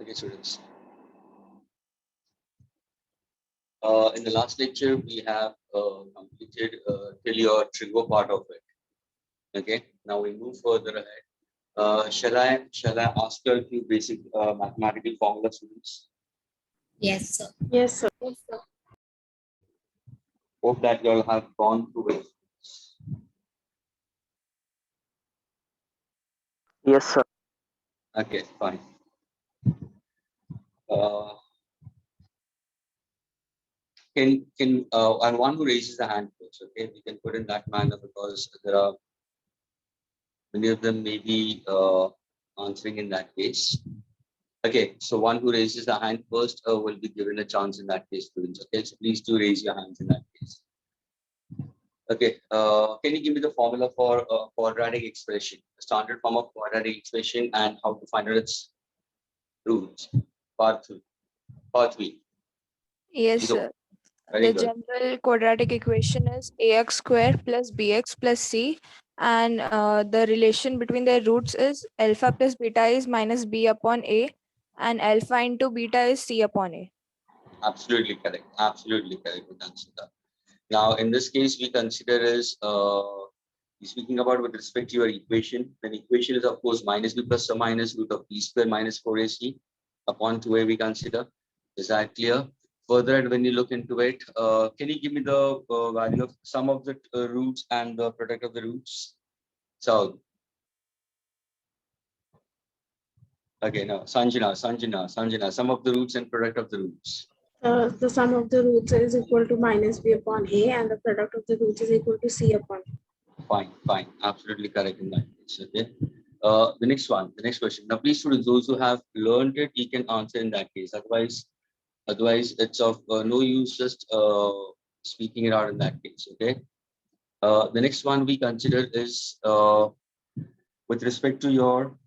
Okay, students. In the last lecture, we have completed till your trigo part of it. Okay. Now we move further ahead. Shall I ask you a few basic mathematical formula, students? Yes, sir. Yes, sir. Hope that you all have gone through it. Yes, sir. Okay, fine. Uh, and one who raises the hand first, okay? We can put in that manner because there are many of them may be answering in that case. Okay, so one who raises the hand first will be given a chance in that case, students. Okay, so please do raise your hands in that case. Okay, can you give me the formula for quadratic expression, the standard form of quadratic expression, and how to find out its roots? Part three. Yes, Zero. sir. Very The good. general quadratic equation is ax square plus bx plus c, and the relation between their roots is alpha plus beta is minus b upon a, and alpha into beta is c upon a. Absolutely correct. Absolutely correct. We consider. Now, in this case, we consider as speaking about with respect to your equation. Then equation is of course minus b plus or minus root of b square minus 4ac upon 2a we consider. Is that clear? Further, when you look into it, can you give me the value of sum of the roots and the product of the roots? So, okay, no, Sanjana, sum of the roots and product of the roots. The sum of the roots is equal to minus b upon a, and the product of the roots is equal to c upon a. Fine, absolutely correct in that case. Okay. The next question. Now, please, students, those who have learned it, you can answer in that case. Otherwise, it's of no use just speaking it out in that case. Okay. The next one we consider is with respect to your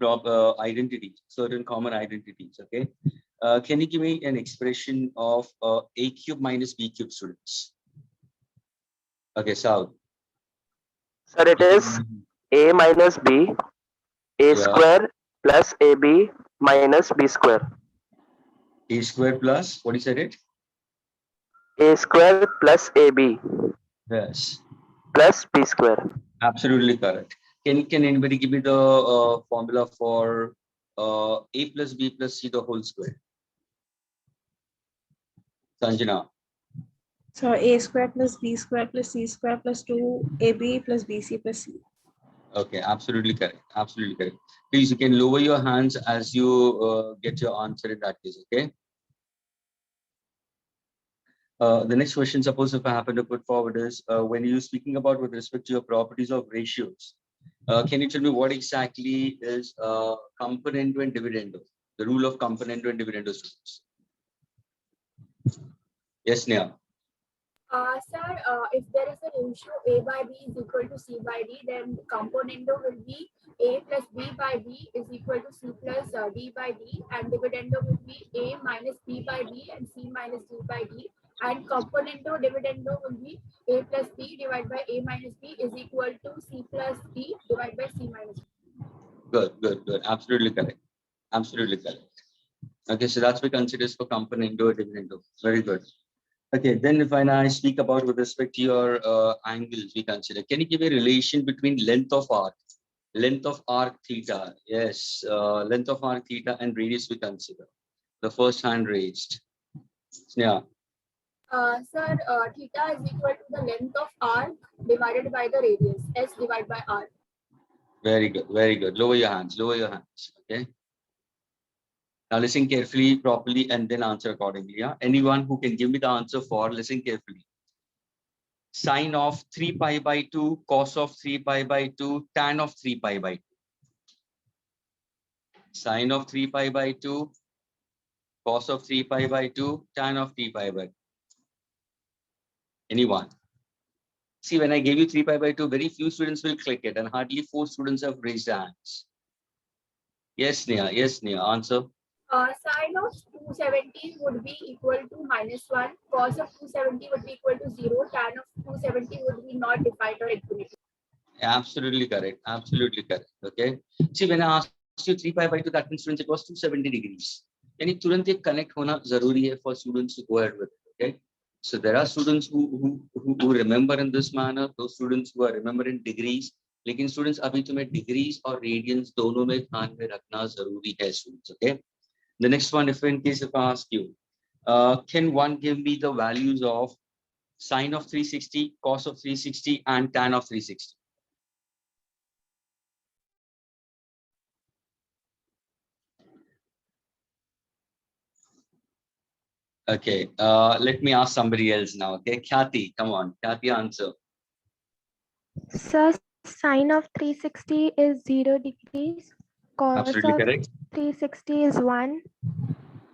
identity, certain common identities. Okay. Can you give me an expression of a cube minus b cube, students? Okay, so Sir, it is a minus b, a yeah, square plus ab minus b square. a square plus what is it? A square plus ab Yes, plus b square. absolutely correct. Can anybody give me the formula for a plus b plus c the whole square? Sanjana. So a square plus b square plus c square plus 2ab plus bc plus c. Okay, absolutely correct. Absolutely correct. Please, you can lower your hands as you get your answer in that case. Okay. The next question, suppose if I happen to put forward is when you're speaking about with respect to your properties of ratios, can you tell me what exactly is componendo and dividendo? The rule of componendo and dividendo, students. Yes, Neha. Sir, if there is a ratio A by B is equal to C by D, then componendo will be A plus B by B is equal to C plus D by D, and dividendo will be A minus B by B and C minus D by D, and componendo dividendo will be A plus B divided by A minus B is equal to C plus D divided by C minus D. Good. Absolutely correct. Absolutely correct. Okay, so that's what considers for componendo and dividendo. Very good. Okay, then if I speak about with respect to your angles, we consider. Can you give a relation between length of arc? Length of arc theta. Yes, length of arc theta and radius we consider. The first hand raised. Yeah. Sir, theta is equal to the length of arc divided by the radius, S divided by R. Very good. Lower your hands. Okay. Now listen carefully, properly, and then answer accordingly. Yeah. Anyone who can give me the answer for, listen carefully. Sine of 3 pi by 2, cos of 3 pi by 2, tan of 3 pi by 2. Sine of 3 pi by 2, cos of 3 pi by 2, tan of 3 pi by 2. Anyone? See, when I gave you 3 pi by 2, very few students will click it, and hardly 4 students have raised their hands. Yes, Neha. Answer. Sine of 270 would be equal to -1, cos of 270 would be equal to 0, tan of 270 would be not defined or infinity. Absolutely correct. Okay. See, when I ask you 3 pi by 2, that means students it was 270 degrees. यानी तुरंत एक connect होना जरूरी है for students to go ahead with it. Okay. So there are students who remember in this manner, those students who are remember in degrees. लेकिन students अभी तुम्हें degrees और radians दोनों में ध्यान में रखना जरूरी है students. Okay. The next one, if in case if I ask you, can one give me the values of sine of 360, cos of 360, and tan of 360? Okay, let me ask somebody else now. Okay, Khyati, come on, Khyati, answer. Sir, sine of 360 is 0 degrees, cos Absolutely of correct. 360 is 1,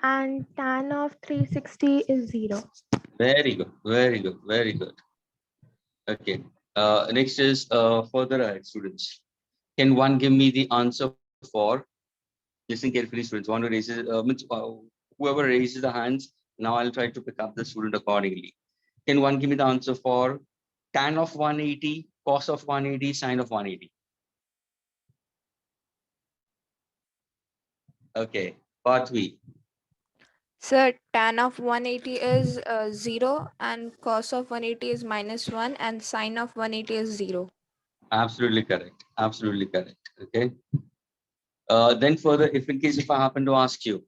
and tan of 360 is 0. Very good, very good, very good. Okay, next is further ahead, students. Can one give me the answer for, listen carefully, students, one who raises, whoever raises the hands, now I'll try to pick up the student accordingly. Can one give me the answer for tan of 180, cos of 180, sine of 180? Okay, Pathvi. Sir, tan of 180 is 0 and cos of 180 is -1 and sine of 180 is 0. Absolutely correct. Absolutely correct. Okay. Then further, if in case if I happen to ask you,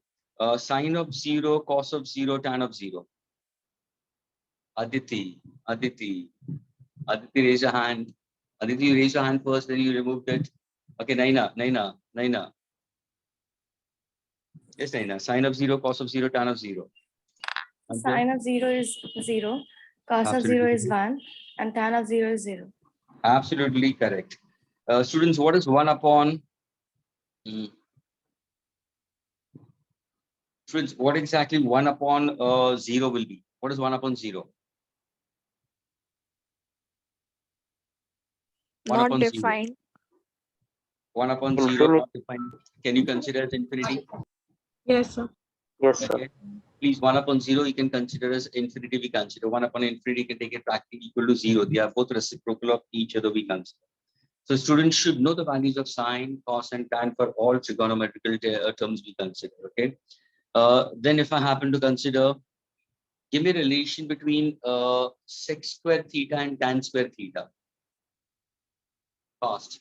sine of 0, cos of 0, tan of 0. Aditi, Aditi, Aditi, raise your hand. Aditi, you raise your hand first, then you removed it. Okay, Naina. Yes, Naina. Sine of 0, cos of 0, tan of 0. Sine of 0 is 0, cos of 0 is 1, and tan of 0 is 0. Absolutely correct. Students, what is 1 upon? Students, what exactly 1 upon 0 will be? What is 1 upon 0? 1 Not upon 0. defined. 1 upon 0 Infinity. not defined. Can you consider as infinity? Yes, sir. Yes, sir. Okay. Please, 1 upon 0 you can consider as infinity. We consider 1 upon infinity, you can take it practically equal to 0. They are both reciprocal of each other, we consider. So students should know the values of sine, cos, and tan for all trigonometrical terms we consider. Okay. Then if I happen to consider, give me a relation between sec square theta and tan square theta. Fast.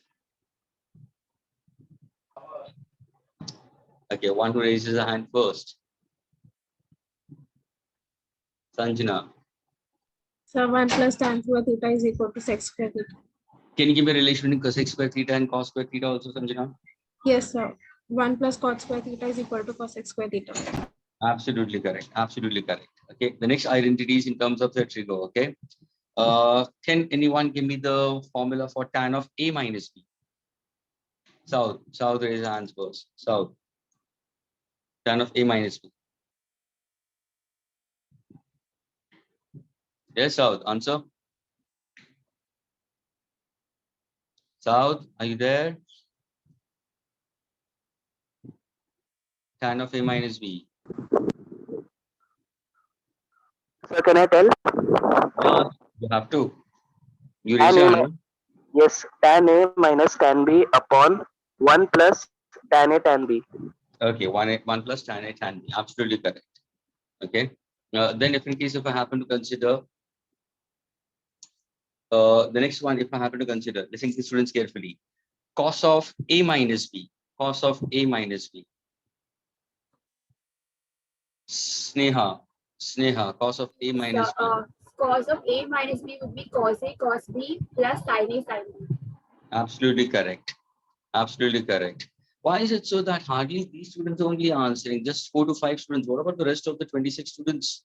Okay, one who raises a hand first. Sanjana. So 1 plus tan square theta is equal to sec square theta. Can you give me a relation between cosec square theta and cos square theta also, Sanjana? Yes, sir. 1 plus cot square theta is equal to cosec square theta. Absolutely correct. Absolutely correct. Okay. The next identity is in terms of the trigo. Okay. Can anyone give me the formula for tan of A minus B? South raise your hands first. South. Tan of A minus B. Yes, South. Answer. South, are you there? Tan of A minus B. Sir, can I tell? Yeah, you have to. You Tan raise your A, hand. yes, tan A minus tan B upon 1 plus tan A tan B. Okay, 1 plus tan A tan B. Absolutely correct. Okay. Then if in case if I happen to consider the next one, if I happen to consider, listen to students carefully. Cos of A minus B. Cos of A minus B. Sneha. Cos of A minus B. Cos of A minus B would be cos A cos B plus sin A sin B. Absolutely correct. Absolutely correct. Why is it so that hardly these students are only answering? Just 4 to 5 students. What about the rest of the 26 students?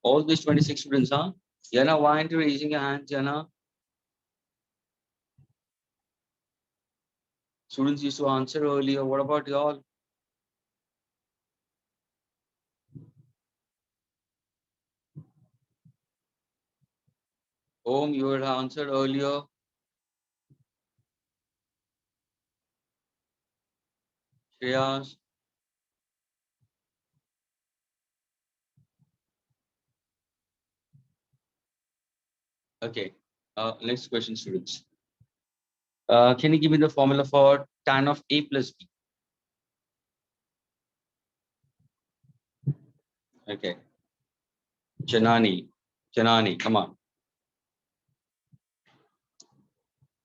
All these 26 students, huh? Yana, why aren't you raising your hands, Yana? Students used to answer earlier. What about y'all? Om, you had answered earlier. Shreyas. Okay. Next question, students. Can you give me the formula for tan of A plus B? Okay. Janani, come on.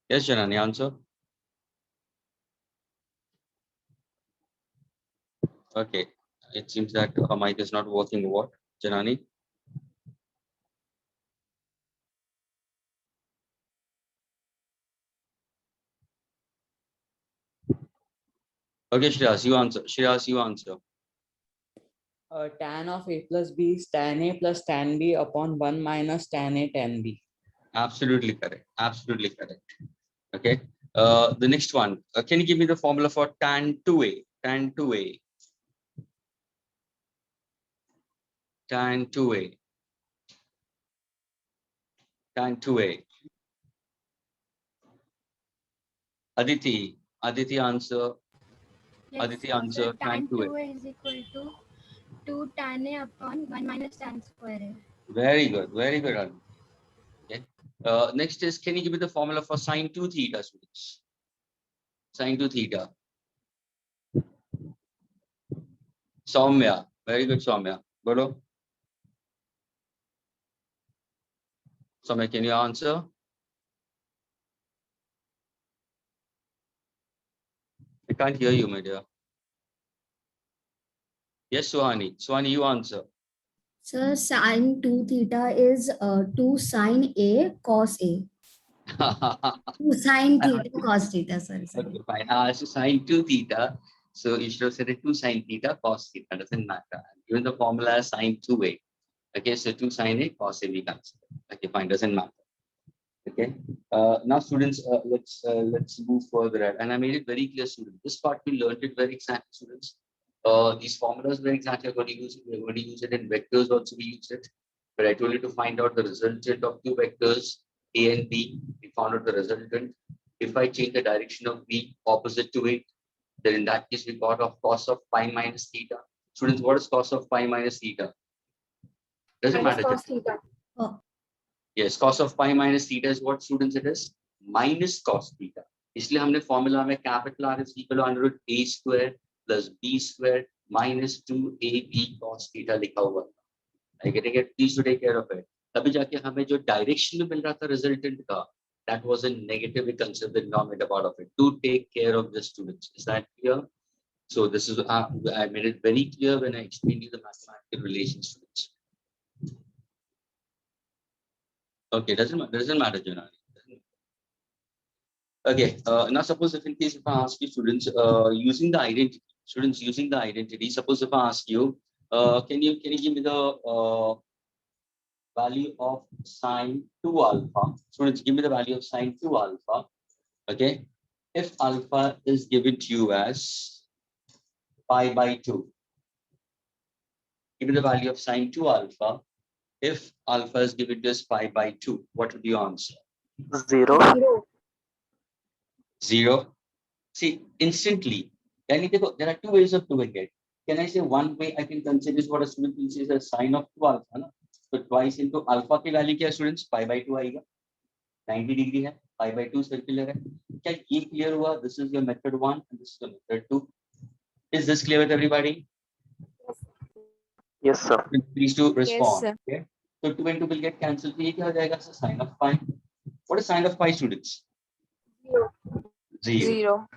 Yes, Janani, answer. Okay. It seems that her mic is not working. What, Janani? Okay, Shreyas, you answer. Shreyas, you answer. Tan of A plus B is tan A plus tan B upon 1 minus tan A tan B. Absolutely correct. Absolutely correct. Okay. The next one. Can you give me the formula for tan 2A? Tan 2A. Tan 2A. Tan 2A. Aditi. Aditi answer. Yes, Aditi so answer. Tan tan 2A. 2a is equal to 2 tan a upon 1 minus tan square a. Very good. Very good. Aditi. Okay. Next is, can you give me the formula for sine 2 theta, students? Sine 2 theta. Soumya. Very good, Soumya. Bolo. Soumya, can you answer? I can't hear you, my dear. Yes, Suhani. Suhani, you answer. Sir, sine 2 theta is 2 sine A cos A. 2 sine theta cos theta, sorry. Okay, fine. So sine 2 theta. So you should have said it 2 sine theta cos theta. Doesn't matter. Given the formula as sine 2a. Okay, so 2 sine A cos A we consider. Okay, fine. Doesn't matter. Okay. Now, students, let's move further. And I made it very clear, students. This part we learned it very exactly, students. These formulas very exactly are going to use it. We're going to use it in vectors also. We use it. But I told you to find out the resultant of two vectors A and B. We found out the resultant. If I change the direction of B opposite to it, then in that case we got of cos of pi minus theta. Students, what is cos of pi minus theta? Doesn't Minus matter. cos theta. Yes, cos of pi minus theta is what, students, it is? Minus cos theta. इसलिए हमने formula में capital R is equal to under root A square plus B square minus 2AB cos theta लिखा हुआ था. Are you getting it? Please to take care of it. तभी जाके हमें जो direction में मिल रहा था resultant का, that was a negative. We consider the denominator part of it. Do take care of this, students. Is that clear? So this is I made it very clear when I explained you the mathematical relations, students. Okay, doesn't matter, Janani. Okay, now suppose if in case if I ask you, students, using the identity, suppose if I ask you, can you give me the value of sine 2 alpha? Students, give me the value of sine 2 alpha. Okay, if alpha is given to you as pi by 2, give me the value of sine 2 alpha. If alpha is given to us pi by 2, what would you answer? 0. 0. See, instantly. There are two ways of doing it. Can I say one way I can consider is what a student will say is a sine of 2 alpha. Na? So twice into alpha की value क्या है, students? Pi by 2 आएगा. 90 degree है. Pi by 2 circular है. क्या ये clear हुआ? This is your method 1 and this is your method 2. Is this clear with everybody? Yes, sir. Please to respond. sir. Okay. So 2 and 2 will get cancelled. तो ये क्या हो जाएगा? So sine of pi. What is sine of pi, students? 0. 0.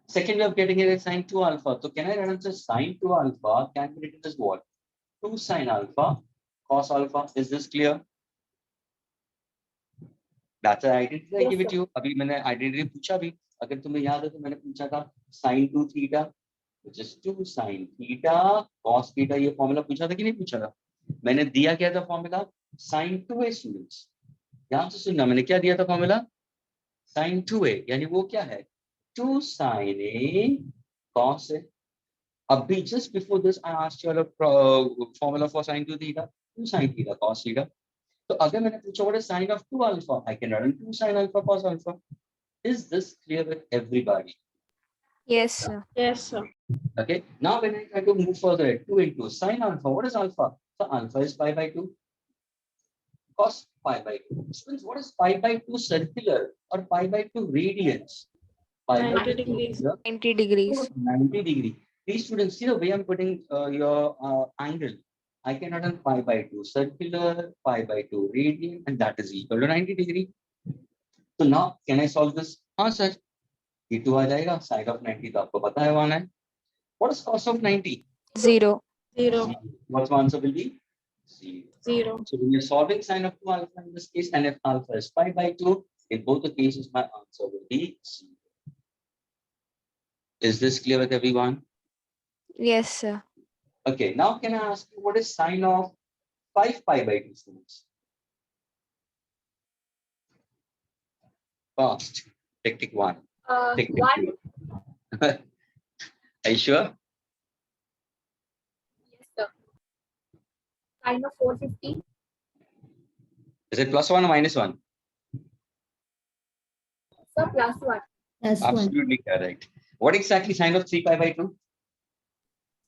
Second way of getting it is sine 2 alpha. So can I write as sine 2 alpha can be written as what? 2 sine alpha cos alpha. Is this clear? That's an identity I give it to you. अभी मैंने identity पूछा भी. अगर तुम्हें याद है तो मैंने पूछा था sine 2 theta, which is 2 sine theta cos theta. ये फॉर्मूला पूछा था कि नहीं पूछा था? मैंने दिया क्या था फॉर्मूला? Sine 2a, students. ध्यान से सुनना, मैंने क्या दिया था फॉर्मूला? Sine 2a. यानी वो क्या है? 2 sine A cos A. Abhi, just before this, I asked you a formula for sine 2 theta, 2 sine theta cos theta. So, again, when I put what is sine of 2 alpha, I can write 2 sine alpha cos alpha. Is this clear with everybody? Yes, sir. Yes, sir. Okay. Now, when I try to move further, 2 into sine alpha, what is alpha? So, alpha is pi by 2. Cos pi by 2. Students, what is pi by 2 circular or pi by 2 radians? Pi by 90 2 degrees. 90 degrees. 90 degree. These students, see the way I'm putting your angle. I can write pi by 2 circular, pi by 2 radian, and that is equal to 90 degree. So now, can I solve this? हाँ sir, ये 2 आ जाएगा, sine of 90 तो आपको पता है 1 है. What is cos of 90? 0. 0. What's my answer will be? 0. 0. So when you're solving sine of 2 alpha in this case, and if alpha is pi by 2, in both the cases, my answer will be 0. Is this clear with everyone? Yes, sir. Okay, now can I ask you what is sine of 5 pi by 2 students? Fast. Tick 1. Tick 1. 2. Are you sure? Yes, sir. Sine of 450. Is it plus 1 or minus 1? So plus 1. Plus 1. Absolutely correct. What exactly sine of 3 pi by 2?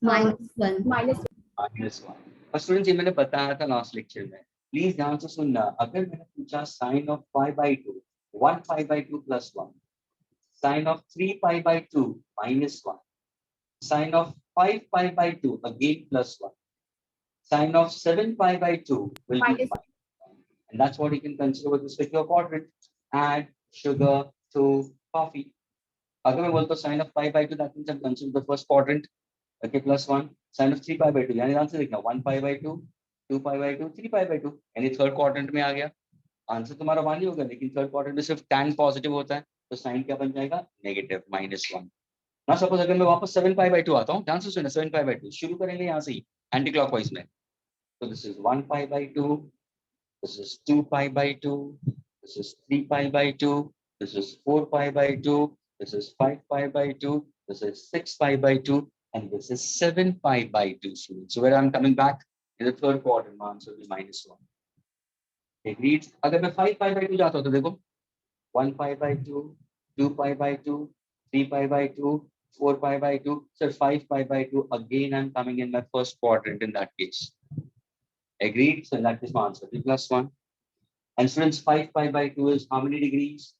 Minus 1. Minus Minus 1. और students ये मैंने बताया था last lecture में. Please ध्यान से सुनना. अगर मैंने पूछा sine of pi by 2, 1 pi by 2 plus 1, sine of 3 pi by 2 minus 1, sine of 5 pi by 2 again plus 1, sine of 7 pi by 2 will be Minus. minus 1. And that's what you can consider with respect to your quadrant. Add sugar to coffee. अगर मैं बोलता हूँ sin of pi by 2, that means I'm considering the first quadrant. Okay, plus 1. Sin of 3 pi by 2. यानी answer देखना 1 pi by 2, 2 pi by 2, 3 pi by 2. यानी third quadrant में आ गया. Answer तुम्हारा 1 ही होगा, लेकिन थर्ड क्वाड्रेंट में सिर्फ tan पॉजिटिव होता है, तो साइन क्या बन जाएगा? नेगेटिव -1. ना सपोज अगर मैं वापस 7 pi by 2 आता हूँ, ध्यान से सुनना, 7 pi by 2 शुरू करेंगे यहाँ से ही एंटी क्लॉकवाइज में. So this is 1 pi by 2, this is 2 pi by 2, this is 3 pi by 2, this is 4 pi by 2, this is 5 pi by 2, this is 6 pi by 2, and this is 7 pi by 2. So where I'm coming back in the third quadrant, my answer will be -1. Agreed? अगर मैं 5 pi by 2 जाता हूँ तो देखो 1 pi by 2, 2 pi by 2, 3 pi by 2, 4 pi by 2, so 5 pi by 2. Again, I'm coming in my first quadrant in that case. Agreed? So that is my answer, +1. And students, 5 pi by 2 is how many degrees?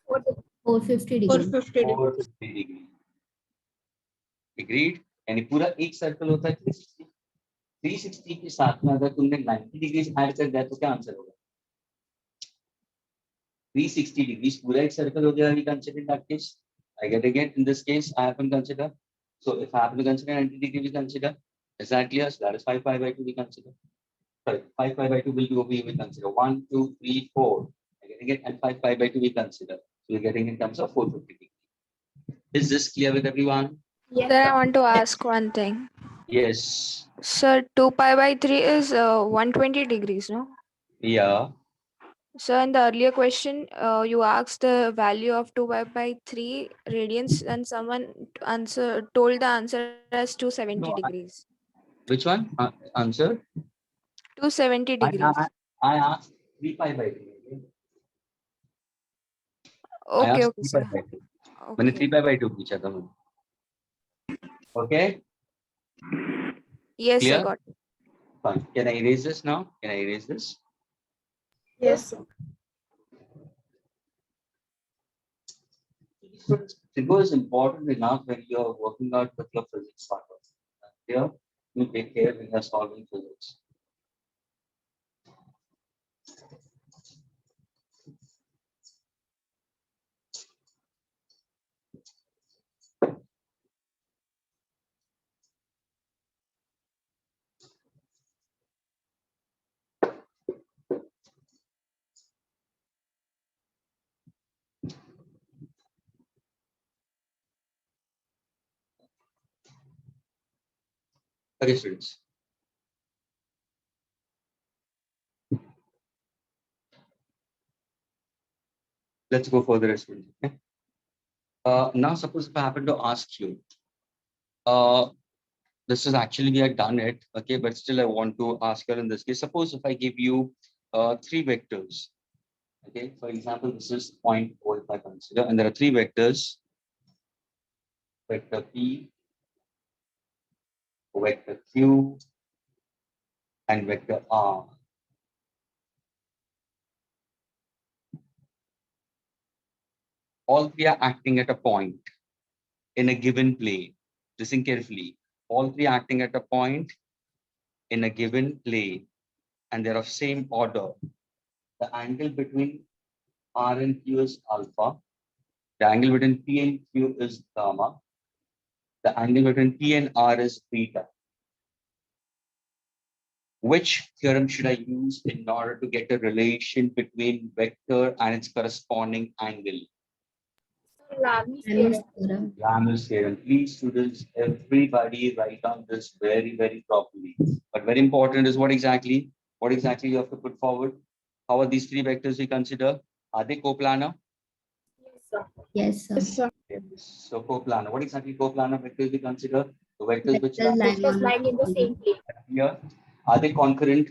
450 degree. 450 degree. 450 degree. Agreed? यानी पूरा एक circle होता है 360. 360 के साथ में अगर तुमने 90 डिग्री ऐड कर दिया तो क्या आंसर होगा? 360 degrees पूरा एक सर्कल हो गया. We consider in that case. Again, in this case, I haven't considered. So if I happen to consider 90 degree, we consider. Is that clear? So that is 5 pi by 2 we consider. Sorry, 5 pi by 2 will be over here we consider. 1, 2, 3, 4. Again, and 5 pi by 2 we consider. So we're getting in terms of 450 degree. Is this clear with everyone? Yes, Sir, I sir. want to ask one thing. Yes. Sir, 2 pi by 3 is 120 degrees, no? Yeah. So in the earlier question, you asked the value of 2 pi by 3 radians, and someone told the answer as 270 No, degrees. Which one? Answer? 270 degrees. I asked 3 pi by 2. I Okay, asked okay, 3 pi sir. by 2. मैंने 3 Okay. pi by 2 पूछा था मैंने. Okay? Yes, Clear? I got it. Fine. Can I erase this now? Can I erase this? Yes, sir. Figure is important enough when you are working out with your physics partner. Here, you take care when you are solving physics. Okay, students. Let's go further, students. Okay? Now, suppose if I happen to ask you, this is actually we have done it, okay, but still I want to ask you in this case. Suppose if I give you 3 vectors, okay, for example, this is point O if I consider, and there are 3 vectors, vector P, vector Q, and vector R. All 3 are acting at a point in a given plane. Listen carefully. All 3 are acting at a point in a given plane and they're of same order, the angle between R and Q is alpha. The angle between P and Q is gamma. The angle between P and R is beta. Which theorem should I use in order to get a relation between vector and its corresponding angle? Lami's Lami's theorem. theorem. Lami's theorem. Please, students, everybody write down this very, very properly. But very important is what exactly you have to put forward. How are these three vectors we consider? Are they coplanar? Yes, sir. Yes, sir. Yes, sir. Yes. So coplanar. What exactly coplanar vectors we consider? The vectors which Vectors lying Vectors on lying in the same plane. here. Are they concurrent?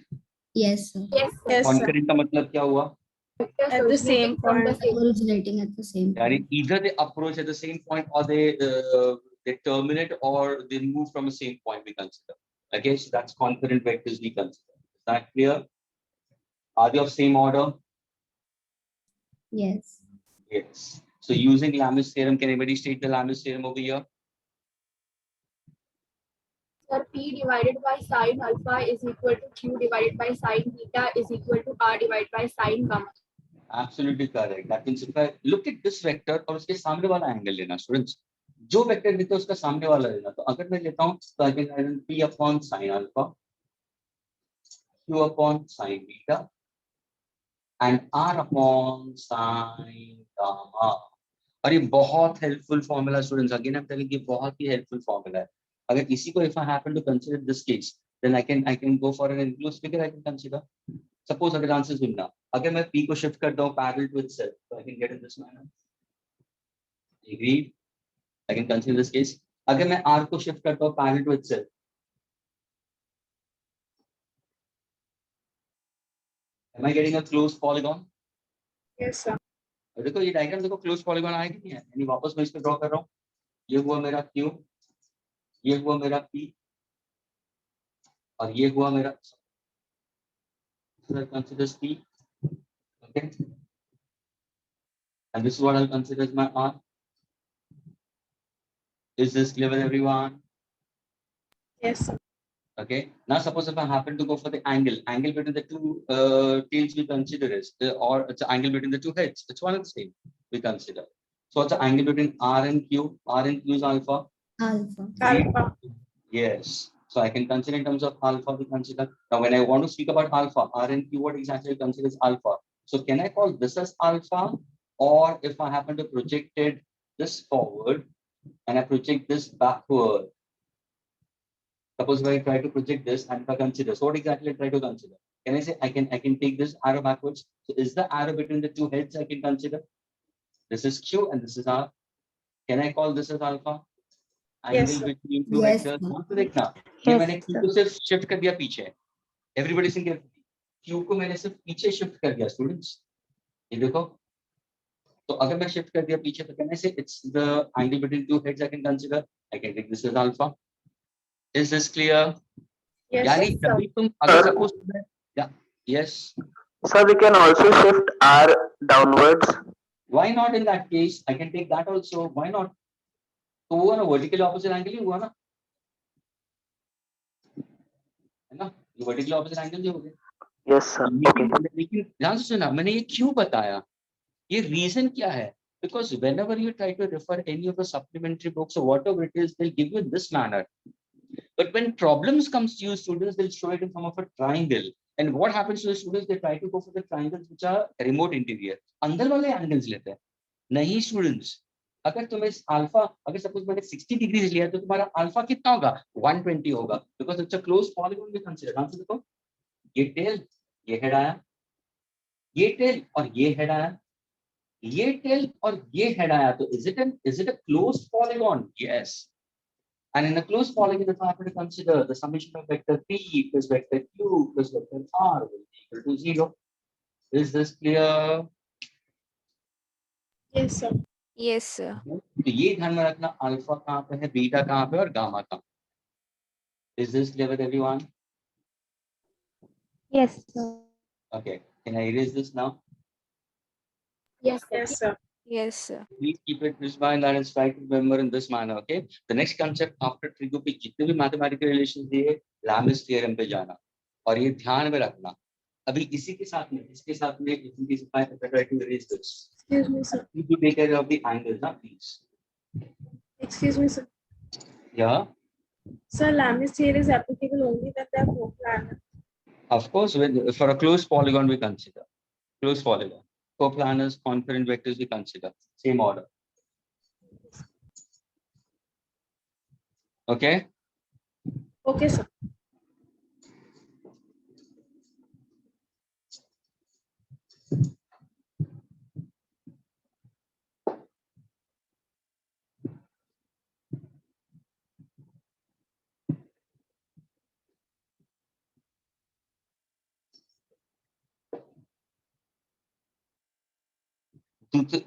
Yes, sir. Yes, sir. Yes, sir. Concurrent का मतलब क्या हुआ? Vectors At the same originating from the point. same. Originating at the same यानी point. either they approach at the same point or they terminate or they move from the same point we consider. Okay, so that's concurrent vectors we consider. Is that clear? Are they of same order? Yes. Yes. So using Lami's theorem, can anybody state the Lami's theorem over here? Sir, P divided by sine alpha is equal to Q divided by sine beta is equal to R divided by sine gamma. Absolutely correct. That means if I look at this vector और उसके सामने वाला angle लेना students, जो vector लेते हैं उसका सामने वाला लेना. तो अगर मैं लेता हूँ तो I can write P upon sin alpha, Q upon sin beta, and R upon sin gamma. और ये बहुत helpful formula students. Again I am telling ये बहुत ही हेल्पफुल फॉर्मूला है. अगर इसी को if I happen to consider this case, then I can go for an enclosed figure. I can consider. Suppose अगर आंसर सुनना, अगर मैं P को शिफ्ट करता हूँ parallel to itself, so I can get in this manner. Agreed? I can consider this case. अगर मैं R को शिफ्ट करता हूँ parallel to itself, am I getting a closed polygon? Yes, sir. देखो ये डायग्राम देखो क्लोज पॉलीगॉन आया कि नहीं है. यानी वापस मैं इसको ड्रॉ कर रहा हूँ. ये हुआ मेरा Q, ये हुआ मेरा P, और ये हुआ मेरा. So I'll consider P. Okay. And this is what I'll consider as my R. Is this clear with everyone? Yes, sir. Okay. Now suppose if I happen to go for the angle between the two tails we consider is, or it's the angle between the two heads. It's one and the same we consider. So it's the angle between R and Q. R and Q is alpha. Alpha. Alpha. Yes. So I can consider in terms of alpha we consider. Now when I want to speak about alpha, R and Q, what exactly considers alpha? So can I call this as alpha? Or if I happen to project it this forward and I project this backward. Suppose if I try to project this and if I consider, so what exactly I try to consider? Can I say I can take this arrow backwards? So is the arrow between the two heads I can consider? This is Q and this is R. Can I call this as alpha? Yes, Angle sir. between two Yes, vectors. sir. हाँ तो देखना, ये Yes, मैंने Q sir. को सिर्फ shift कर दिया पीछे. Everybody think Q को मैंने सिर्फ पीछे शिफ्ट कर दिया स्टूडेंट्स. ये देखो. तो अगर मैं शिफ्ट कर दिया पीछे तो can I say it's the angle between two heads I can consider? I can take this as alpha. Is this clear? Yes, यानी Yes, sir. जब भी तुम अगर suppose yes, So we can also shift R downwards. why not in that case? I can take that also. Why not? तो हुआ ना vertical opposite angle ही हुआ ना, है ना? ये vertical opposite angle ही हो गया. Yes, sir. Okay. लेकिन ध्यान से सुना, मैंने ये क्यों बताया? ये रीजन क्या है? Because whenever you try to refer any of the supplementary books or whatever it is, they'll give you in this manner. But when problems comes to you, students, they'll show it in form of a triangle. And what happens to the students? They try to go for the triangles which are remote interior. अंदर वाले angles लेते हैं. नहीं students. अगर तुम्हें alpha, अगर suppose मैंने 60 degrees लिया तो तुम्हारा अल्फा कितना होगा? 120 होगा. Because it's a closed polygon we consider. ध्यान से देखो. ये टेल, ये हेड आया. ये टेल और ये हेड आया. ये टेल और ये हेड आया. तो is it a closed polygon? Yes. And in a closed polygon, if I happen to consider the summation of vector P plus vector Q plus vector R will be equal to 0. Is this clear? Yes, sir. Yes, sir. तो ये ध्यान में रखना, alpha कहाँ पे है, beta कहाँ पे और गामा कहाँ. Is this clear with everyone? Yes, sir. Okay. Can I erase this now? Yes, sir. Yes, sir. Yes, sir. Please keep it this mind and try to remember in this manner. Okay. The next concept after trigo पे जितने भी mathematical relations दिए Lam's theorem पे जाना और ये ध्यान में रखना. अभी इसी के साथ में इसके साथ में if I try to erase this. Excuse me, sir. You do take care of the angles, na, please. Excuse me, sir. Yeah. Sir, Lam's theory is applicable only when they are coplanar. Of course, when, for a closed polygon we consider closed polygon. Coplanars, concurrent vectors we consider same order. Okay. Okay, sir.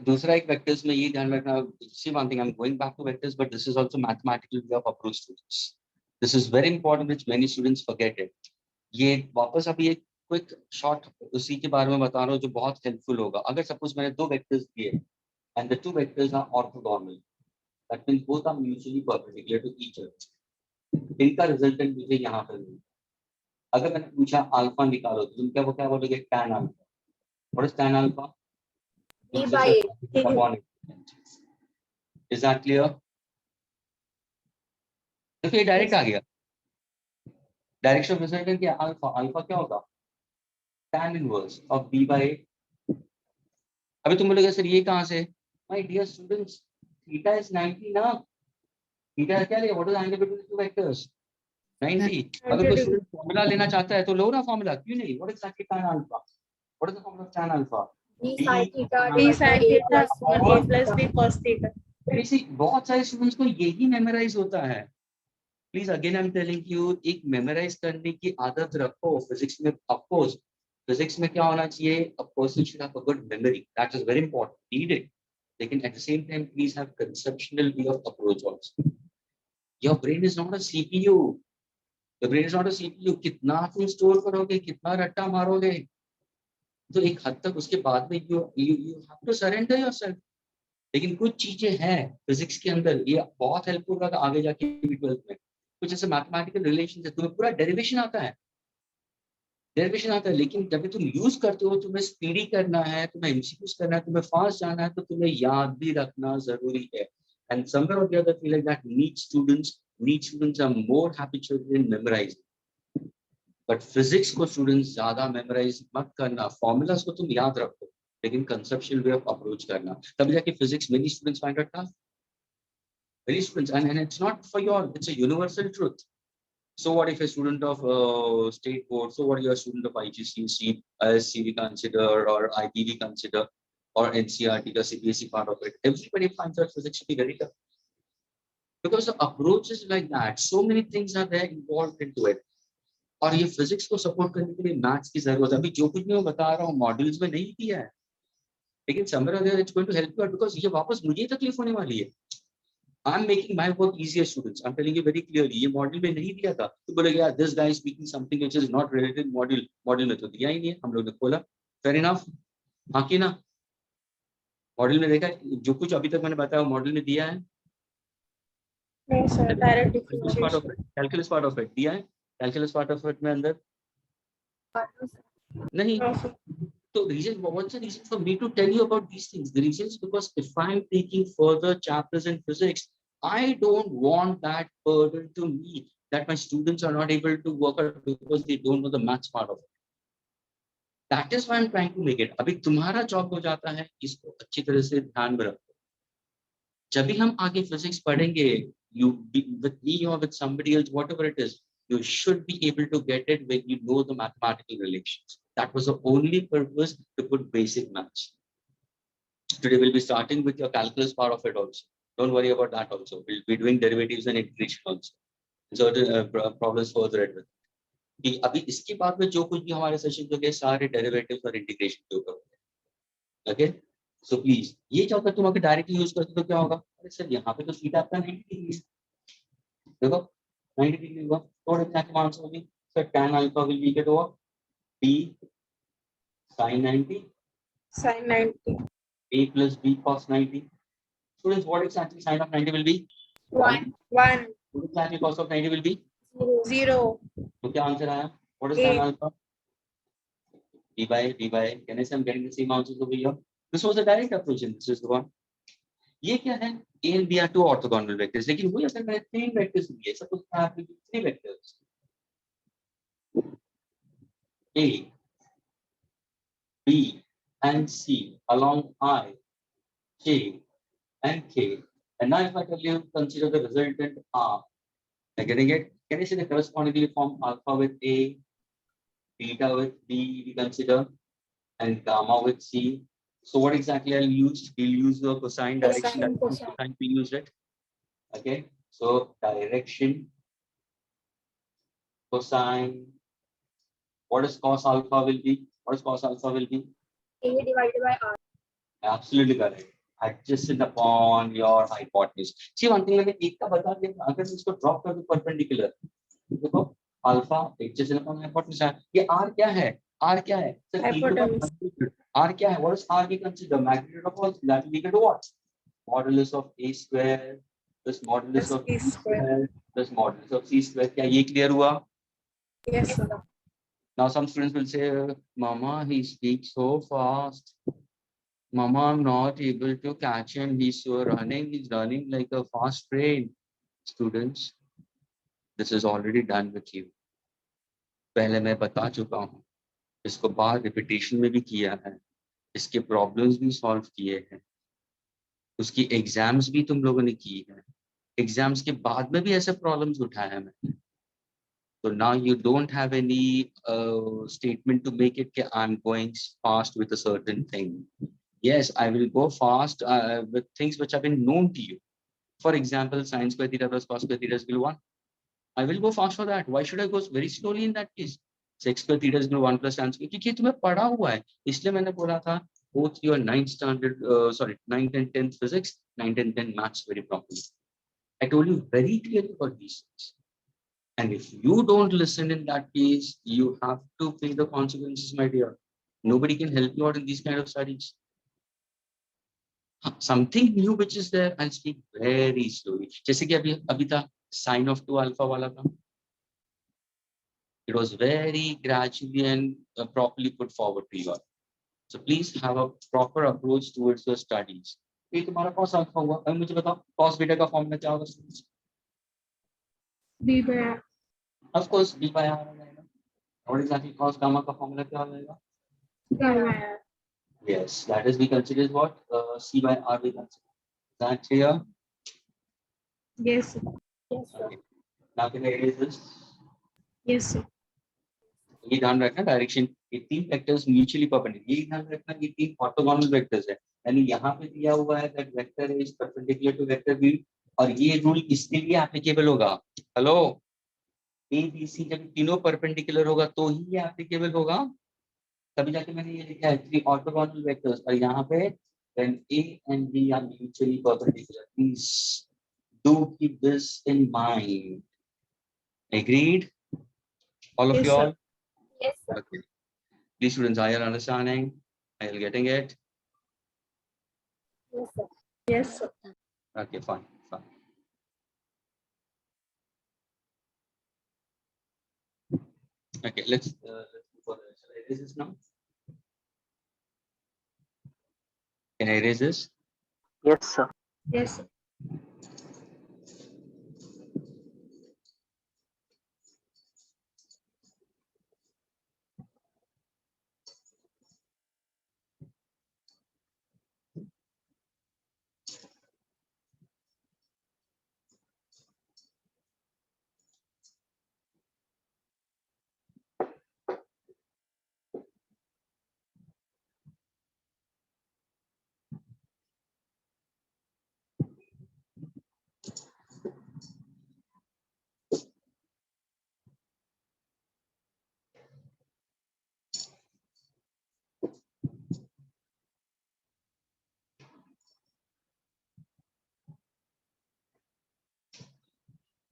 दूसरा एक vectors में ये ध्यान रखना. See one thing, I'm going back to vectors, but this is also mathematical way of approach to this. This is very important, which many students forget it. ये वापस अभी एक क्विक शॉर्ट उसी के बारे में बता रहा हूँ जो बहुत हेल्पफुल होगा. अगर सपोज मैंने दो वेक्टर्स दिए and the two vectors are orthogonal, that means both are mutually perpendicular to each other. इनका रिजल्टेंट मुझे यहाँ पर मिला. अगर मैंने पूछा अल्फा निकालो तो तुम क्या बोलोगे? tan alpha. What is tan alpha? B by A. Upon it. Is that clear? देखो ये डायरेक्ट आ गया. डायरेक्शन ऑफ रिजल्टेंट क्या? अल्फा. अल्फा क्या होगा? tan inverse of b by A. अभी तुम बोलोगे सर ये कहाँ से? My dear students, theta is 90 ना. थीटा क्या लेगा? What is angle between two vectors? 90. अगर कोई स्टूडेंट फार्मूला लेना चाहता है तो लो ना फार्मूला. क्यों नहीं? What is actually tan alpha? What is the formula of tan alpha? B sin theta. B sin theta plus upon A plus B cos theta. ऐसे बहुत सारे स्टूडेंट्स को यही मेमोराइज होता है. Please again I am telling you, एक memorise करने की आदत रखो. फिजिक्स में ऑफ कोर्स फिजिक्स में क्या होना चाहिए? A person should have a good memory. That is very important, need it. लेकिन at the same time please have conceptional way of approach also. Your brain is not a CPU. Your brain is not a CPU. कितना तुम store करोगे, कितना रट्टा मारोगे, तो एक हद तक उसके बाद में you have to surrender yourself. लेकिन कुछ चीजें हैं फिजिक्स के अंदर, ये बहुत हेल्पफुल होगा आगे जाके 12th में. कुछ ऐसे मैथमेटिकल रिलेशन है, तुम्हें पूरा डेरिवेशन आता है. लेकिन जब तुम यूज करते हो, तुम्हें स्पीडी करना है, तुम्हें एमसीक्यूज करना है, तुम्हें फास्ट जाना है, तो तुम्हें याद भी रखना जरूरी है. एंड समवेयर और the other feel like that need students are more habitual in memorizing. But physics को स्टूडेंट्स ज्यादा मेमोराइज मत करना. फॉर्मूलाज को तुम याद रखो, लेकिन कंसेप्चुअल वे ऑफ अप्रोच करना. तब जाके physics many students find it tough. Many students, and it's not for your, it's a universal truth. So what if a student of state board, so what if you're a student of IGCSE, ISC we consider, or IB we consider, or NCERT, the CBSE part of it, everybody finds that physics to be very tough. Because the approach is like that, so many things are there involved into it. और ये physics को support करने के लिए maths की जरूरत है. अभी जो कुछ मैं बता रहा हूँ मॉड्यूल्स में नहीं दिया है, लेकिन समवेयर और there it's going to help you, because ये वापस मुझे ही तकलीफ होने वाली है. I'm making my work easier, students. I'm telling you very clearly. ये मॉड्यूल में नहीं दिया था तो बोलेगे यार this guy is speaking something which is not related module में तो दिया ही नहीं है. हम लोग ने खोला, fair enough. हाँ कि ना? मॉड्यूल में देखा जो कुछ अभी तक मैंने बताया मॉड्यूल में दिया है. No, sir. Direct differentiation. Calculus part of it दिया है. कैलकुलस पार्ट ऑफ इट में अंदर नहीं. No, sir. So reason, what's the reason for me to tell you about these things? The reason is because if I'm taking further chapters in physics, I don't want that burden to me that my students are not able to work out because they don't know the maths part of it. That is why I'm trying to make it. अभी तुम्हारा job हो जाता है, इसको अच्छी तरह से ध्यान में रखो. जब भी हम आगे फिजिक्स पढ़ेंगे, you with me or with somebody else, whatever it is, you should be able to get it when you know the mathematical relations. That was the only purpose to put basic maths. Today we'll be starting with your calculus part of it also. Don't worry about that also. We'll be doing derivatives and integration also. Certain problems further with. कि अभी इसके बाद में जो कुछ भी हमारे session जो के सारे derivatives और integration के ऊपर होंगे. Okay? So please, ये जो अगर तुम अगर डायरेक्टली यूज करते तो क्या होगा? अरे सर यहाँ पे तो सीधा आपका 90 डिग्री है. देखो 90 डिग्री होगा. तो एग्जैक्ट आंसर होगी sir tan alpha will be equal to what? B sin 90. Sin 90. A plus B cos 90. Students, what exactly sine of 90 will be? 1. 1, What exactly cos of 90 will be? 0. So क्या answer आया? What is 8. tan alpha? D by. Can I say I'm getting the same answers over here? This was a direct approach and this is the one. ये क्या है? A and B are two orthogonal vectors. लेकिन वही अगर मैं 3 vectors लिए, suppose I have to do 3 vectors. A, B, and C along I, J, and K. And now if I tell you consider the resultant R, am I getting it? Can you see the correspondingly form alpha with A, beta with B, we consider, and gamma with C. So what exactly I'll use? We'll use the cosine direction. Cosine, That's cosine. cosine we used it. Okay. So direction, cosine. What is cos alpha will be? What is cos alpha will be? A divided by R. Absolutely correct. Adjacent upon your hypotenuse. See one thing मैंने एक का बता दिया अगर मैं इसको drop कर दूं perpendicular देखो अल्फा adjacent upon hypotenuse है ये r क्या है r क्या है सर Hypotenuse. r क्या है what is r we consider magnitude of all that will be equal to what modulus of a square plus modulus Plus of B b square. square plus modulus of c square क्या ये clear हुआ Yes, sir. now some students will say mama he speaks so fast Mama, I'm not able to catch him. He's so running. He's running like a fast train. Students, this is already done with you. पहले मैं बता चुका हूँ इसको बार repetition में भी किया है इसके प्रॉब्लम्स भी सॉल्व किए हैं उसकी एग्जाम्स भी तुम लोगों ने की है एग्जाम्स के बाद में भी ऐसे प्रॉब्लम्स उठाए हैं मैंने so now you don't have any statement to make it that I'm going fast with a certain thing. Yes, I will go fast with things which have been known to you. For example, sin square theta plus cos square theta is equal to 1. I will go fast for that. Why should I go very slowly in that case? Sec square theta is equal to 1 plus tan square. क्योंकि तुम्हें पढ़ा हुआ है इसलिए मैंने बोला था both your 9th standard 9th and 10th physics 9th and 10th maths very properly. I told you very clearly about these things. And if you don't listen in that case, you have to pay the consequences, my dear. Nobody can help you out in these kind of studies. Something new which is there, I'll speak very slowly. जैसे कि अभी था sin of 2 alpha वाला था. It was very gradually and properly put forward to you all. So please have a proper approach towards your studies. ये तुम्हारा cos alpha हुआ. अब मुझे बताओ cos beta का फॉर्मूला क्या होगा? B by R. Of course, b by r हो जाएगा. What exactly cos gamma का फॉर्मूला क्या हो जाएगा? B by R. Yes, that is we consider what c by r we consider. Is that clear? Yes, sir. Yes, sir. Okay. Now can I erase this? Yes, sir. ये ध्यान रखना direction ये तीन vectors mutually perpendicular ये ध्यान रखना ये तीन ऑर्थोगोनल वेक्टर्स है यानी यहाँ पे दिया हुआ है that vector is perpendicular to vector B और ये रूल किसके लिए एप्लीकेबल होगा हेलो ए बी सी जब तीनों परपेंडिकुलर होगा तो ही ये एप्लीकेबल होगा तभी जाके मैंने ये लिखा है थ्री ऑर्थोगोनल वेक्टर्स और यहाँ पे when A and B are mutually perpendicular please do keep this in mind agreed all of Yes, you sir. all Yes, sir. okay these students are you understanding are you getting it Yes, sir. Yes, sir. okay fine okay let's go for the shall I erase this now can I erase this Yes, sir. Yes, sir.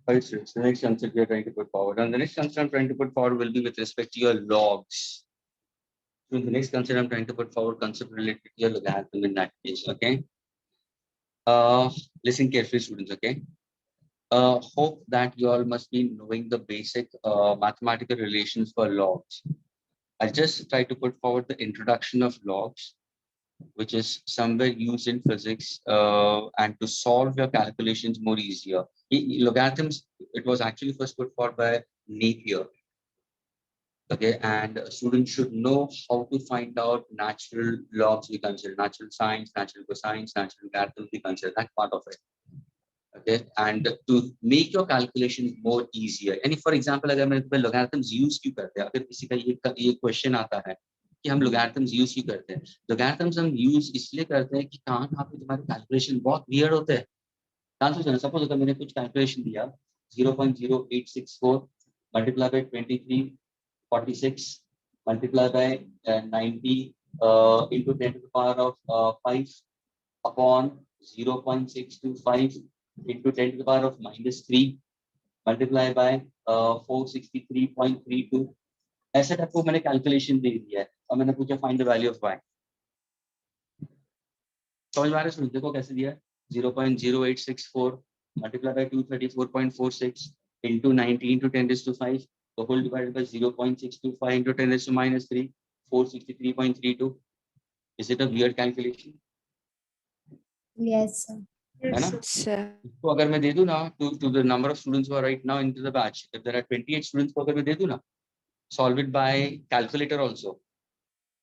Right, students, the next concept we are trying to put forward and the next concept I'm trying to put forward will be with respect to your logs So the next concept I'm trying to put forward, concept related to your logarithm in that case. Okay. Listen carefully, students. Okay. Hope that you all must be knowing the basic mathematical relations for logs. I just try to put forward the introduction of logs, which is somewhere used in physics, and to solve your calculations more easier. Logarithms, it was actually first put forward by Napier. Okay, and students should know how to find out natural logs we consider, natural sines, natural cosines, natural logarithms we consider, that part of it. Okay, and to make your calculations more easier. And if, for example, अगर मैं logarithms use क्यों करते हैं, अगर किसी का ये question आता है कि हम logarithms use क्यों करते हैं, logarithms हम use इसलिए करते हैं कि कहाँ पे तुम्हारे calculation बहुत weird होते हैं. Suppose अगर मैंने कुछ calculation दिया 0.0864 multiply by 2346 multiply by 90 into 10 to the power of 5 upon 0.625 into 10 to the power of -3 multiply by 463.32. ऐसे टाइप को मैंने कैलकुलेशन दे दिया है और मैंने पूछा find the value of y. समझ में आ रहा है? देखो कैसे दिया है. 0.0864 multiply by 234.46 into 90 into 10 raised to 5 the whole divided by 0.625 into 10 raised to -3 463.32. Is it a weird calculation? Yes, sir. है ना? तो अगर मैं दे दूं ना to the number of students who are right now into the batch, if there are 28 students को अगर मैं दे दूं ना, solve it by calculator also,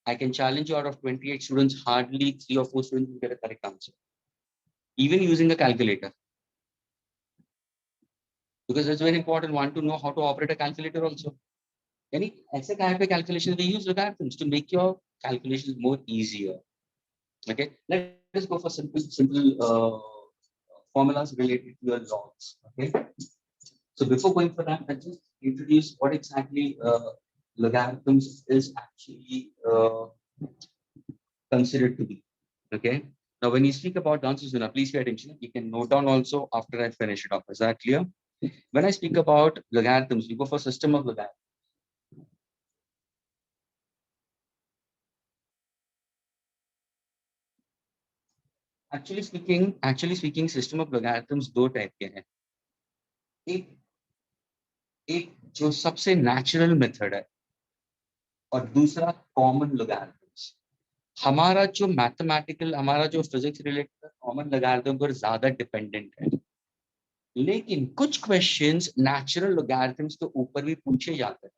I can challenge you out of 28 students, hardly 3 or 4 students will get a correct answer, even using a calculator. Because it's very important one to know how to operate a calculator also. Any ऐसे kind of calculation we use logarithms to make your calculations more easier. Okay, let's go for simple formulas related to your logs. Okay, so before going for that, let's just introduce what exactly logarithms is actually considered to be. Okay, now when you speak about dances, please pay attention. You can note down also after I finish it off. Is that clear? When I speak about logarithms, we go for system of logarithms. Actually speaking, system of logarithms दो type के हैं. एक जो सबसे natural method है और दूसरा common logarithms. हमारा जो mathematical, हमारा जो physics related common logarithm पर ज़्यादा dependent है. लेकिन कुछ questions natural logarithms के ऊपर भी पूछे जाते हैं.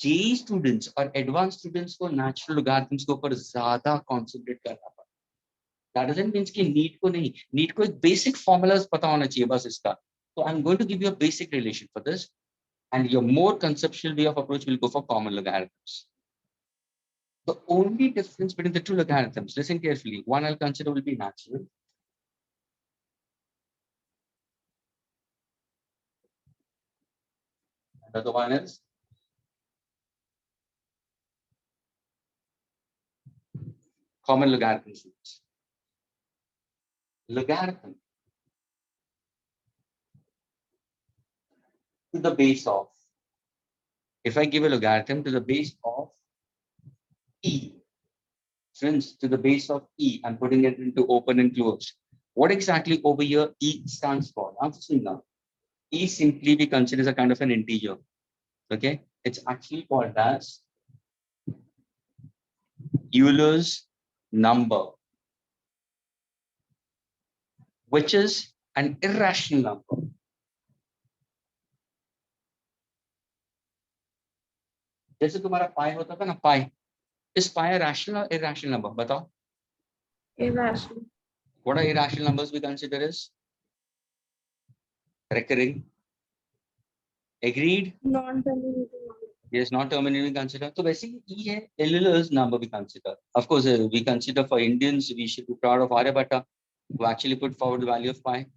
JEE students और advanced students को natural logarithms के ऊपर ज़्यादा concentrate करना पड़ता है. That doesn't mean कि NEET को नहीं, NEET को एक basic formulas पता होना चाहिए बस इसका. So I'm going to give you a basic relation for this, and your more conceptual way of approach will go for common logarithms. The only difference between the two logarithms, listen carefully, one I'll consider will be natural. Another one is common logarithm. Logarithm to the base of, if I give a logarithm to the base of e, friends, to the base of e, I'm putting it into open and closed. What exactly over here e stands for? Answer now. E simply we consider as a kind of an integer. Okay, it's actually called as Euler's number, which is an irrational number. जैसे तुम्हारा पाई होता था ना, पाई, is pi a rational or irrational number? बताओ. Irrational. What are irrational numbers we consider as? Recurring. Agreed? Non-terminating number. Yes, not terminating consider. So basically, E है Euler's number we consider. Of course, we consider for Indians, we should be proud of Aryabhatta, who actually put forward the value of pi,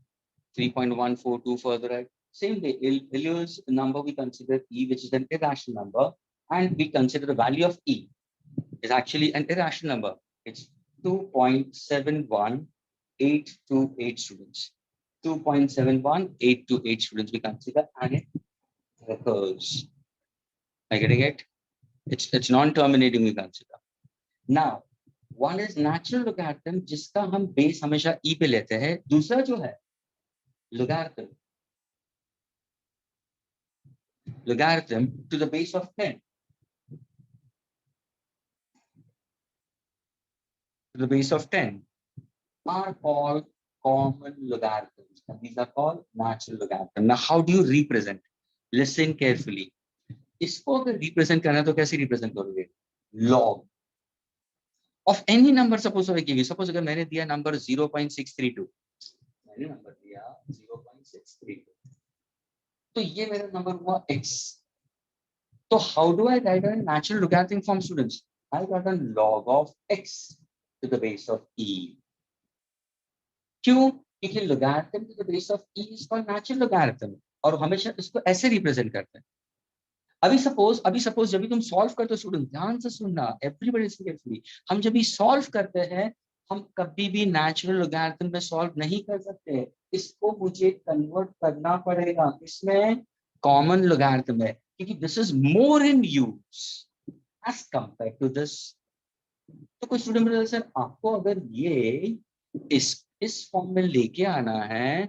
3.142 further right. Same way, Euler's number we consider E, which is an irrational number, and we consider the value of E is actually an irrational number. It's 2.71828 students. 2.71828 students we consider, and it recurs. Are you getting it? It's non-terminating we consider. Now, one is natural logarithm जिसका हम base हमेशा e पे लेते हैं. दूसरा जो है logarithm to the base of 10. To the base of 10 are called common logarithms, and these are called natural logarithm. Now, how do you represent? Listen carefully. इसको अगर represent करना है तो कैसे represent करोगे? Log of any number. Suppose I give you, suppose अगर मैंने दिया number 0.632, मैंने number दिया 0.632, तो ये मेरा number हुआ x. So how do I write a natural logarithm form, students? I got a log of x to the base of e. क्यों? क्योंकि logarithm to the base of e is called natural logarithm, और हमेशा इसको ऐसे represent करते हैं. अभी suppose जब भी तुम सॉल्व करते हो, स्टूडेंट ध्यान से सुनना, एवरीबॉडी लिसन केयरफुली. हम जब भी सॉल्व करते हैं, हम कभी भी नेचुरल लॉगरिथम में सॉल्व नहीं कर सकते. इसको मुझे कन्वर्ट करना पड़ेगा इसमें कॉमन लॉगरिथम में, क्योंकि this is more in use as compare to this. तो कोई स्टूडेंट बोले सर आपको अगर ये इस फॉर्म में लेके आना है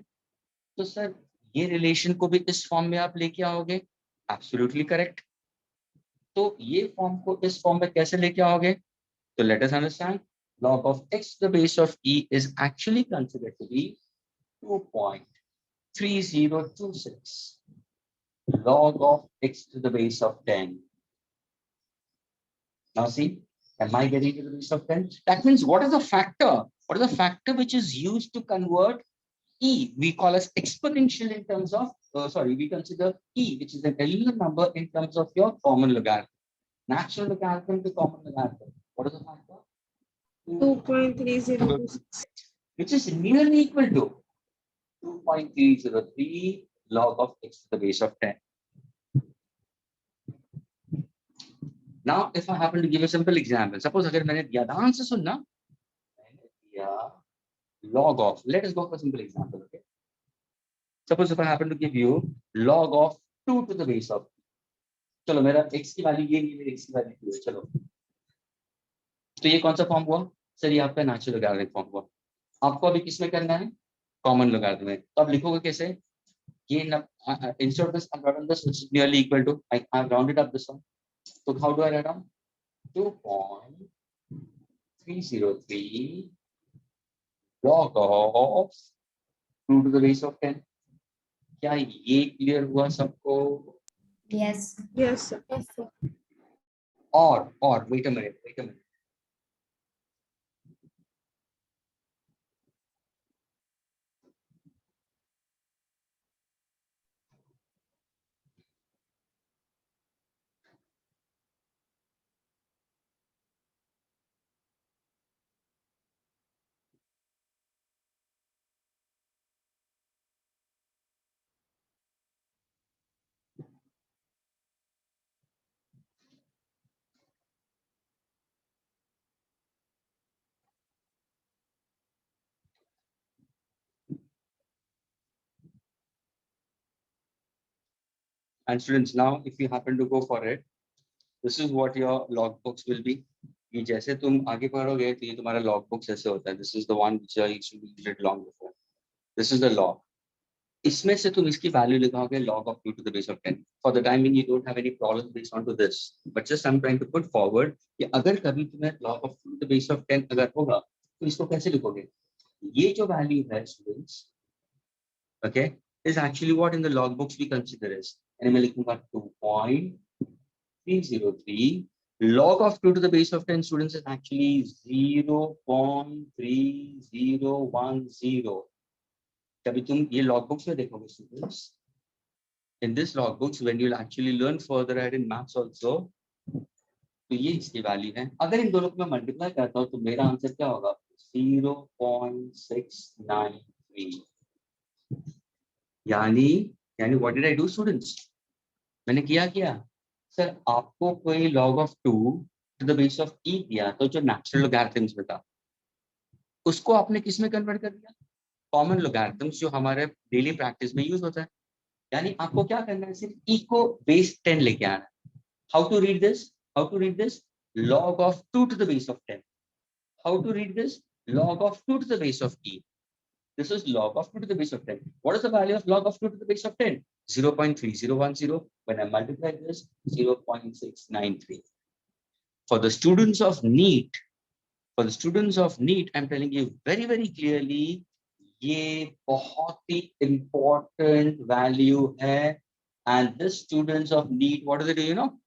तो सर ये रिलेशन को भी इस फॉर्म में आप लेके आओगे. Absolutely correct. तो ये फॉर्म को इस फॉर्म में कैसे लेके आओगे? तो let us understand. Log of x to the base of e is actually considered to be 2.3026. Log of x to the base of 10. Now see, am I getting to the base of 10? That means what is the factor? What is the factor which is used to convert e? We call as exponential in terms of, we consider e, which is an regular number in terms of your common logarithm. Natural logarithm to common logarithm. What is the factor? 2.3026. Which is nearly equal to 2.303 log of x to the base of 10. Now, if I happen to give a simple example, suppose अगर मैंने दिया, ध्यान से सुनना, मैंने दिया log of, let us go for a simple example, okay? Suppose if I happen to give you log of 2 to the base of, चलो मेरा x की वैल्यू ये नहीं, मेरी x की वैल्यू 2 है, चलो. तो ये कौन सा फॉर्म हुआ? सर ये आपका नेचुरल लॉगरिथम फॉर्म हुआ. आपको अभी किसमें करना है? कॉमन लॉगरिथम में. तो आप लिखोगे कैसे? ये instead of this I'm writing this, which is nearly equal to, I've rounded up this one. So how do I write down? 2.303 log of 2 to the base of 10. क्या ये क्लियर हुआ सबको? Yes. Yes, sir. Yes, sir. और wait a minute. And students, now if you happen to go for it, this is what your log books will be. ये जैसे तुम आगे पढ़ोगे तो ये तुम्हारा log books ऐसे होता है. This is the one which I used to read long before. This is the log. इसमें से तुम इसकी वैल्यू लिखोगे log of 2 to the base of 10. For the time being, you don't have any problem based on to this. But just I'm trying to put forward कि अगर कभी तुम्हें log of 2 to the base of 10 अगर होगा तो इसको कैसे लिखोगे? ये जो वैल्यू है students, okay, is actually what in the log books we consider as. And मैं लिखूंगा 2.303. Log of 2 to the base of 10 students is actually 0.3010. जब तुम ये log books में देखोगे students, in this log books when you'll actually learn further ahead in maths also, तो ये इसकी वैल्यू है. अगर इन दोनों को मैं मल्टीप्लाई करता हूँ तो मेरा आंसर क्या होगा? 0.693. यानी what did I do students? मैंने किया सर आपको कोई log of 2 to the base of e दिया तो जो नेचुरल लॉगरिथम्स में था उसको आपने किस में कन्वर्ट कर दिया? कॉमन लॉगरिथम्स जो हमारे डेली प्रैक्टिस में यूज होता है. यानी आपको क्या करना है? सिर्फ e को बेस 10 लेके आना है. How to read this? How to read this? Log of 2 to the base of 10. How to read this? Log of 2 to the base of e. This is log of 2 to the base of 10. What is the value of log of 2 to the base of 10? 0.3010. When I multiply this, 0.693. For the students of NEET, I'm telling you very, very clearly, ये बहुत ही important value है. And the students of NEET, what do they do? You know,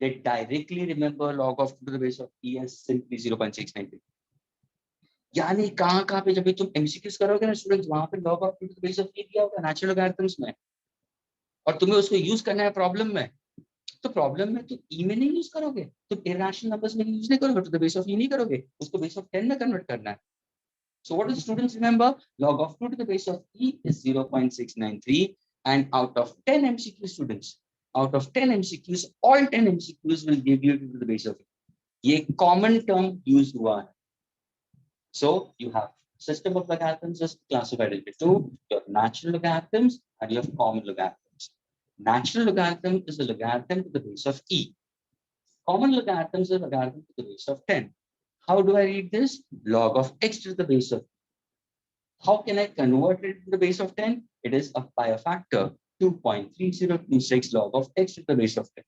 they directly remember log of 2 to the base of e as simply 0.693. यानी कहाँ पे जब भी तुम MCQs करोगे ना स्टूडेंट्स, वहां पे log of 2 to the base of e दिया होगा नेचुरल लॉगरिथम्स में, और तुम्हें उसको यूज करना है प्रॉब्लम में. तो प्रॉब्लम में तो ई में नहीं यूज करोगे, तो इरेशनल नंबर्स में यूज नहीं करोगे, टू द बेस ऑफ ई नहीं करोगे, उसको बेस ऑफ 10 में कन्वर्ट करना है. So what do students remember? Log of 2 to the base of e is 0.693, and out of 10 MCQ students, out of 10 MCQs, all 10 MCQs will give you 2 to the base of e. ये common term used हुआ है. So you have system of logarithms is classified into two: your natural logarithms and your common logarithms. Natural logarithm is a logarithm to the base of e. Common logarithm is a logarithm to the base of 10. How do I read this? Log of x to the base of. How can I convert it to the base of 10? It is up by a factor 2.3026 log of x to the base of 10,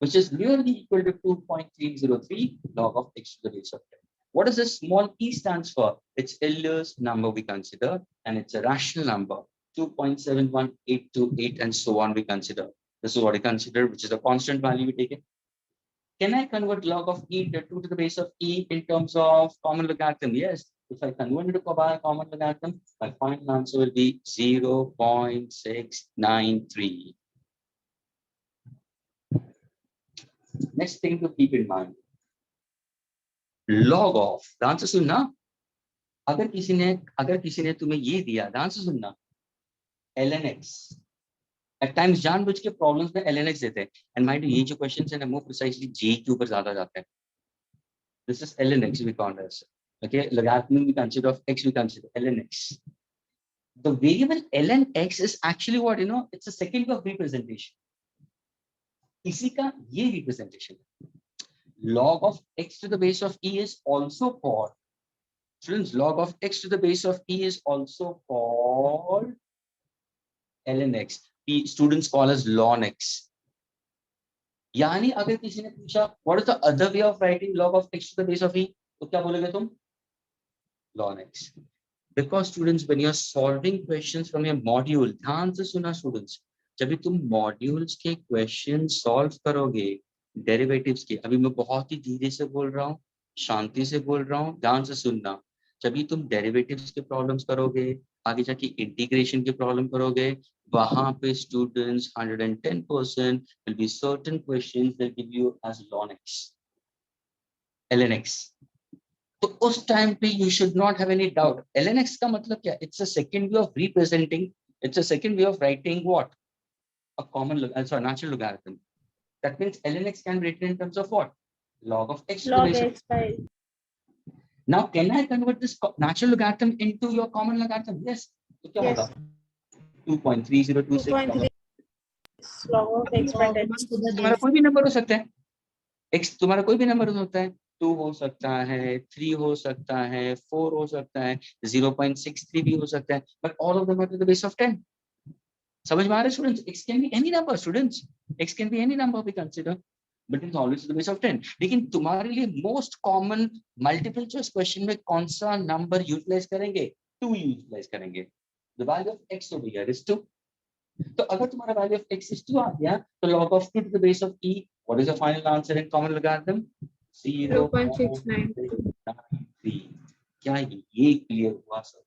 which is nearly equal to 2.303 log of x to the base of 10. What does this small e stands for? It's Euler's number we consider, and it's a rational number, 2.71828, and so on we consider. This is what we consider, which is a constant value we take it. Can I convert log of e to 2 to the base of e in terms of common logarithm? Yes. If I convert it to common logarithm, my final answer will be 0.693. Next thing to keep in mind. Log of, ध्यान से सुनना, अगर किसी ने तुम्हें ये दिया, ध्यान से सुनना, lnx, at times जानबूझ के प्रॉब्लम्स में lnx देते हैं, and mind you, ये जो क्वेश्चंस हैं ना, more precisely j के ऊपर ज्यादा जाते हैं. This is lnx we count as, okay, logarithm we consider of x, we consider lnx. The variable lnx is actually what, you know, it's a second way of representation. इसी का ये representation. Log of x to the base of e is also called, students, log of x to the base of e is also called lnx. Students call as ln x. यानी अगर किसी ने पूछा what is the other way of writing log of x to the base of e, तो क्या बोलोगे तुम? ln x. Because students, when you are solving questions from your module, ध्यान से सुना students, जब भी तुम modules के questions solve करोगे डेरिवेटिव्स के, अभी मैं बहुत ही धीरे से बोल रहा हूँ, शांति से बोल रहा हूँ, ध्यान से सुनना, जब भी तुम डेरिवेटिव्स के प्रॉब्लम्स करोगे, आगे जाके इंटीग्रेशन के प्रॉब्लम करोगे, वहां पे students 110% will be certain questions that give you as lnx. तो उस टाइम पे you should not have any doubt. lnx का मतलब क्या? It's a second way of representing, it's a second way of writing what? A common, sorry, natural logarithm. That means lnx can be written in terms of what? Log of x to the Log base of. x by. Now, can I convert this natural logarithm into your common logarithm? Yes. तो क्या Yes. होगा? 2.3026 log of x by 10. तुम्हारा कोई भी number हो सकता है. x तुम्हारा कोई भी नंबर हो सकता है. 2 हो सकता है, 3 हो सकता है, 4 हो सकता है, 0.63 भी हो सकता है. But all of them are to the base of 10. समझ में आ रहा है students? x can be any number, students. x can be any number we consider, but it's always to the base of 10. लेकिन तुम्हारे लिए most common multiple choice question में कौन सा number utilize करेंगे? 2 utilize करेंगे. The value of x over here is 2. तो अगर तुम्हारा value of x is 2 आ गया, तो log of 2 to the base of e, what is the final answer in common logarithm? 0.693. क्या ये clear हुआ सबको?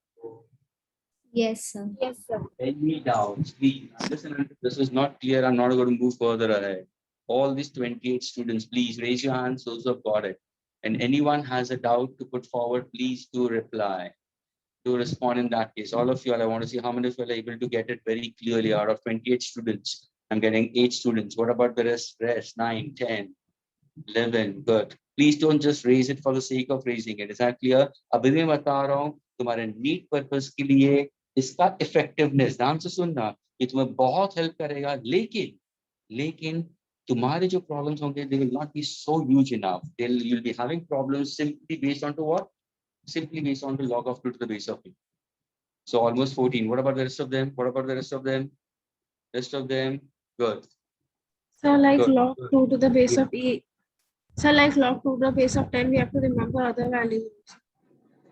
Yes, sir. Yes, sir. Any doubts, please. Listen, this is not clear. I'm not going to move further ahead. All these 28 students, please raise your hands, those who have got it. And anyone has a doubt to put forward, please do reply. Do respond in that case. All of you, I want to see how many of you are able to get it very clearly. Out of 28 students, I'm getting 8 students. What about the rest? 9, 10, 11. Good. Please don't just raise it for the sake of raising it. Is that clear? अभी मैं बता रहा हूँ तुम्हारे NEET purpose के लिए इसका effectiveness, ध्यान से सुनना, ये तुम्हें बहुत हेल्प करेगा. लेकिन तुम्हारे जो प्रॉब्लम्स होंगे they will not be so huge enough. You'll be having problems simply based on to what? Simply based on the log of 2 to the base of e. So almost 14. What about the rest of them? What about the rest of them? Rest of them? Good. So like Good. log 2 to the base of e. So like log 2 to the base of 10, we have to remember other values.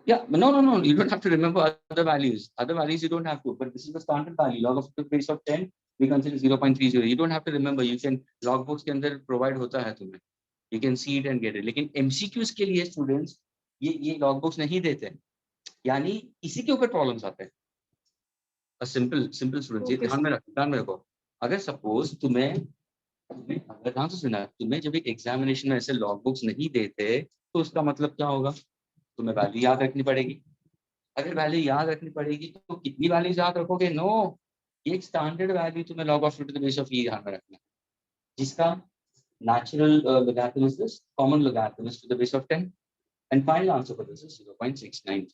Yeah, no. You don't have to remember other values. Other values you don't have to. But this is the standard value. Log of 2 to the base of 10, we consider 0.30. You don't have to remember. You can log books के अंदर provide होता है तुम्हें. You can see it and get it. लेकिन MCQs के लिए students ये log books नहीं देते. यानी इसी के ऊपर प्रॉब्लम्स आते हैं. A simple students. ये ध्यान में रखो. अगर सपोज तुम्हें अगर ध्यान से सुना, तुम्हें जब एक एग्जामिनेशन में ऐसे लॉग बुक्स नहीं देते तो उसका मतलब क्या होगा? तुम्हें वैल्यू याद रखनी पड़ेगी. अगर वैल्यू याद रखनी पड़ेगी तो कितनी वैल्यूज याद रखोगे? नो, ये एक स्टैंडर्ड वैल्यू तुम्हें log of 2 to the base of e ध्यान में रखना है, जिसका natural logarithm is this, common logarithm is to the base of 10, and final answer for this is 0.69,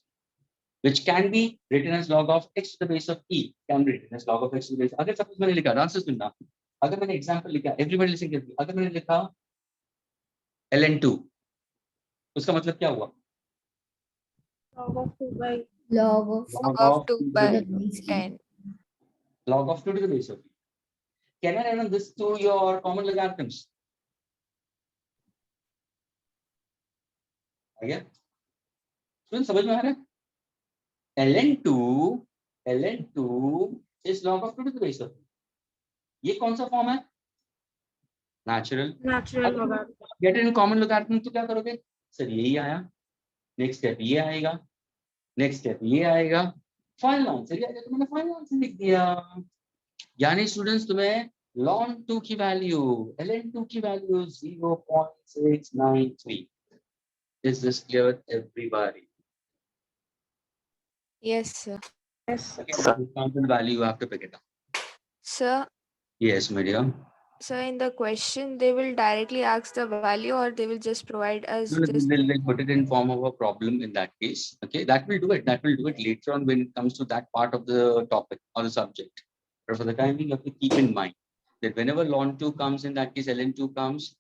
which can be written as log of x to the base of e, can be written as log of x to the base. अगर suppose मैंने लिखा, ध्यान से सुनना, अगर मैंने example लिखा, everybody listen करके, अगर मैंने लिखा ln2, उसका मतलब क्या हुआ? Log of 2 by Log of Log of 2 by 10. Log of 2 to the base of e. Can I run this to your common logarithms? आ गया? Students, समझ में आ रहा है? ln2 is log of 2 to the base of e. ये कौन सा form है? Natural logarithm. Get it in common logarithm तो क्या करोगे? सर यही आया, नेक्स्ट स्टेप ये आएगा, नेक्स्ट स्टेप ये आएगा, फाइनल आंसर ये आएगा. तो मैंने फाइनल आंसर लिख दिया. यानी स्टूडेंट्स तुम्हें ln 2 की वैल्यू, ln2 की value 0.693. Is this clear with everybody? Yes, sir. Yes. Again, this is constant value, you have to pick it up. Sir, Yes, my dear. so in the question, they will directly ask the value or they will just provide us this. We'll put it in form of a problem in that case. Okay, that will do it. That will do it later on when it comes to that part of the topic or the subject. But for the time being, you have to keep in mind that whenever ln2 comes, in that case ln2 comes,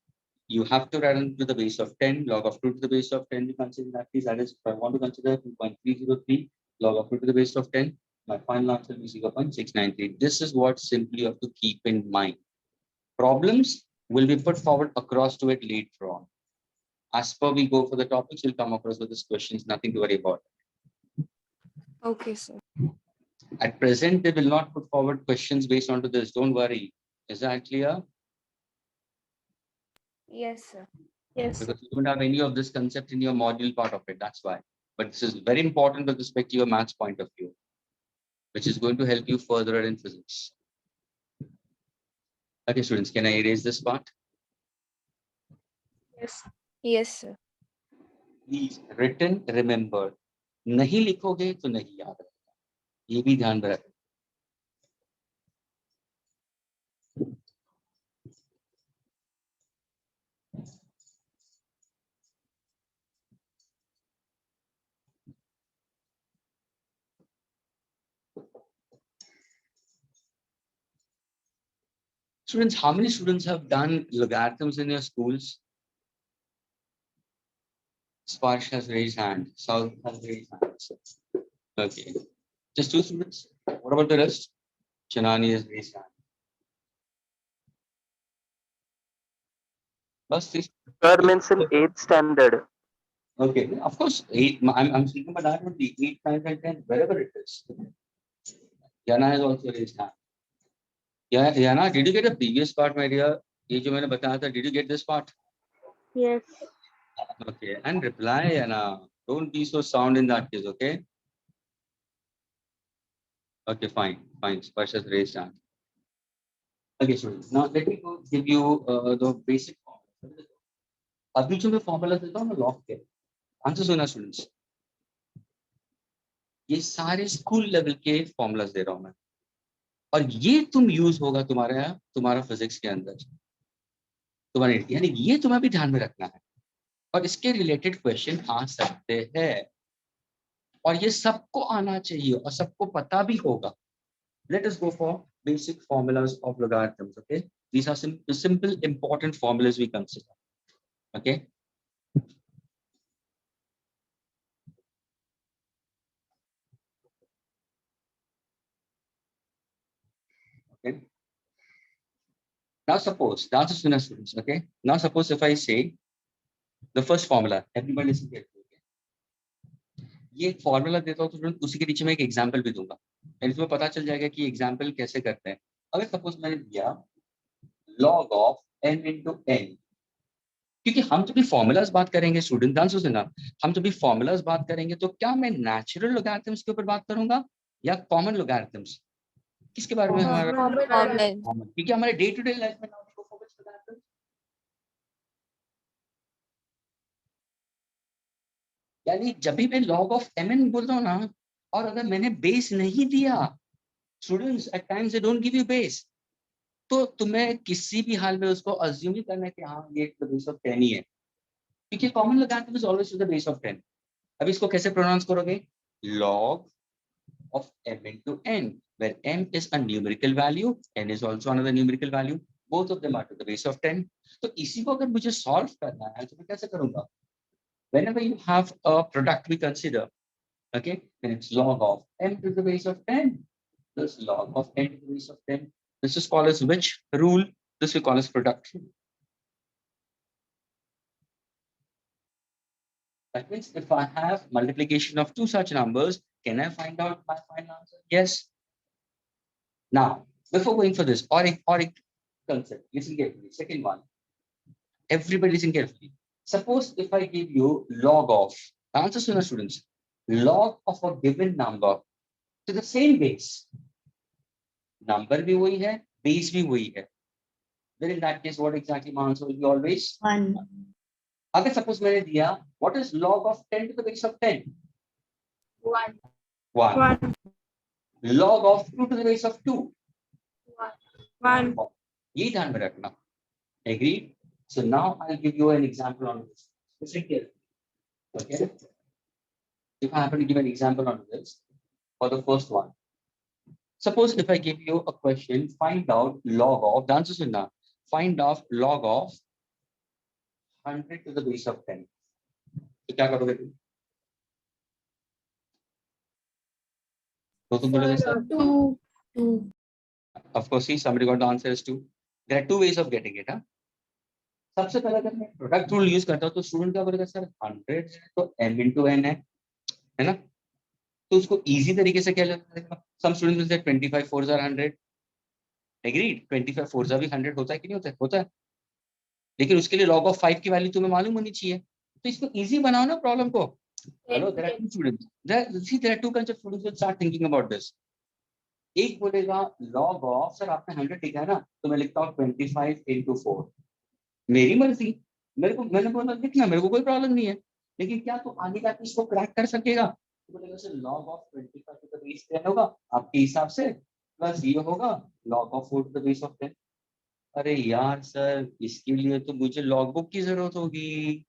you have to run to the base of 10, log of 2 to the base of 10. We consider in that case, that is, if I want to consider 2.303, log of 2 to the base of 10, my final answer will be 0.693. This is what simply you have to keep in mind. Problems will be put forward across to it later on. As per we go for the topics, we'll come across with these questions, nothing to worry about. Okay, sir. At present, they will not put forward questions based on to this. Don't worry. Is that clear? Yes, sir. Yes. Because you don't have any of this concept in your module part of it. That's why. But this is very important with respect to your maths point of view, which is going to help you further in physics. Okay, students, can I erase this part? Yes. Yes, sir. Please, written, remember. नहीं लिखोगे तो नहीं याद रहेगा. ये भी ध्यान में रखें. Students, how many students have done logarithms in your schools? Sparsh has raised hand. South has raised hand. Okay. Just 2 students. What about the rest? Chanani has raised hand. Bus 3. Sir means in 8th standard. Okay, of course, 8. I'm speaking about that would be 8, 9, and 10, wherever it is. Yana has also raised hand. Yeah, Yana, did you get the previous part, my dear? ये जो मैंने बताया था, did you get this part? Yes. Okay, and reply, Yana. Don't be so sound in that case, okay? Okay, fine. Sparsh has raised hand. Okay, students. Now let me go give you the basic formula. अभी जो मैं formula देता हूँ ना log के, answer सुना students. ये सारे स्कूल लेवल के फॉर्मूलाज दे रहा हूं मैं, और ये तुम यूज होगा तुम्हारा फिजिक्स के अंदर, तुम्हारे, यानी ये तुम्हें भी ध्यान में रखना है, और इसके रिलेटेड क्वेश्चन आ सकते हैं, और ये सबको आना चाहिए और सबको पता भी होगा. Let us go for basic formulas of logarithms. Okay, These are simple important formulas we consider. Okay. Okay. Now suppose, that's just enough students. Okay. Now suppose if I say the first formula, everybody listen carefully. ये एक formula देता हूँ तो student उसी के नीचे मैं एक एग्जांपल भी दूंगा, इसमें पता चल जाएगा कि एग्जांपल कैसे करते हैं. अगर सपोज मैंने दिया log of n into n, क्योंकि हम जब भी फॉर्मूलाज बात करेंगे स्टूडेंट, ध्यान से सुनना, हम जब भी फॉर्मूलाज बात करेंगे तो क्या मैं नेचुरल लॉगरिथम्स के ऊपर बात करूंगा या कॉमन लॉगरिथम्स, किसके बारे में हमारा, क्योंकि हमारे डे टू डे लाइफ में यानी जब भी मैं log of mn बोलता हूँ ना, और अगर मैंने बेस नहीं दिया, students at times they don't give you base, तो तुम्हें किसी भी हाल में उसको अज्यूम ही करना है कि हाँ ये द बेस ऑफ 10 ही है, क्योंकि common logarithm is always to the base of 10. अब इसको कैसे प्रोनाउंस करोगे, log of m into n, where m is a numerical value, n is also another numerical value, both of them are to the base of 10. तो इसी को अगर मुझे solve करना है तो मैं कैसे करूंगा, whenever you have a product we consider, okay, then it's log of m to the base of 10 plus log of n to the base of 10. This is called as which rule? This we call as product rule. That means if I have multiplication of two such numbers, can I find out my final answer? Yes. Now, before going for this, or a concept, listen carefully. Second one, everybody listen carefully. Suppose if I give you log of, answer to the students, log of a given number to the same base. Number भी वही है, base भी वही है. Then in that case, what exactly my answer will be always? 1. अगर suppose मैंने दिया, what is log of 10 to the base of 10? 1. 1. Log of 2 to the base of 2? 1. ये ध्यान में रखना. Agreed? So now I'll give you an example on this. Listen carefully. Okay? If I happen to give an example on this, for the first one. Suppose if I give you a question, find out log of, the answer is now, find out log of 100 to the base of 10. तो क्या करोगे तुम? तो तुम बोलोगे sir 2. Of course, see, somebody got the answer is 2. There are two ways of getting it. सबसे पहले अगर मैं प्रोडक्ट रूल यूज करता हूँ तो स्टूडेंट क्या बोलेगा, सर 100 तो m into n है ना, तो उसको इजी तरीके से क्या लगेगा, some students will say 25 4s are 100. Agreed, 25 4s भी 100 होता है कि नहीं होता है? होता है, लेकिन उसके लिए log of 5 की वैल्यू तुम्हें मालूम होनी चाहिए, तो इसको इजी बनाओ ना प्रॉब्लम को. Hello, there are two students, there are two kinds of students will start thinking about this. एक बोलेगा log of, सर आपने 100 लिखा है ना, तो मैं लिखता हूँ 25 into 4. मेरी मर्जी, मैंने बोला लिखना, मेरे को कोई प्रॉब्लम नहीं है, लेकिन क्या तू आगे जाके इसको क्रैक कर सकेगा? तो बोलेगा sir log of 25 to the base 10 होगा आपके हिसाब से, प्लस ये होगा log of 4 to the base of 10. अरे यार सर, इसके लिए तो मुझे लॉग बुक की जरूरत होगी.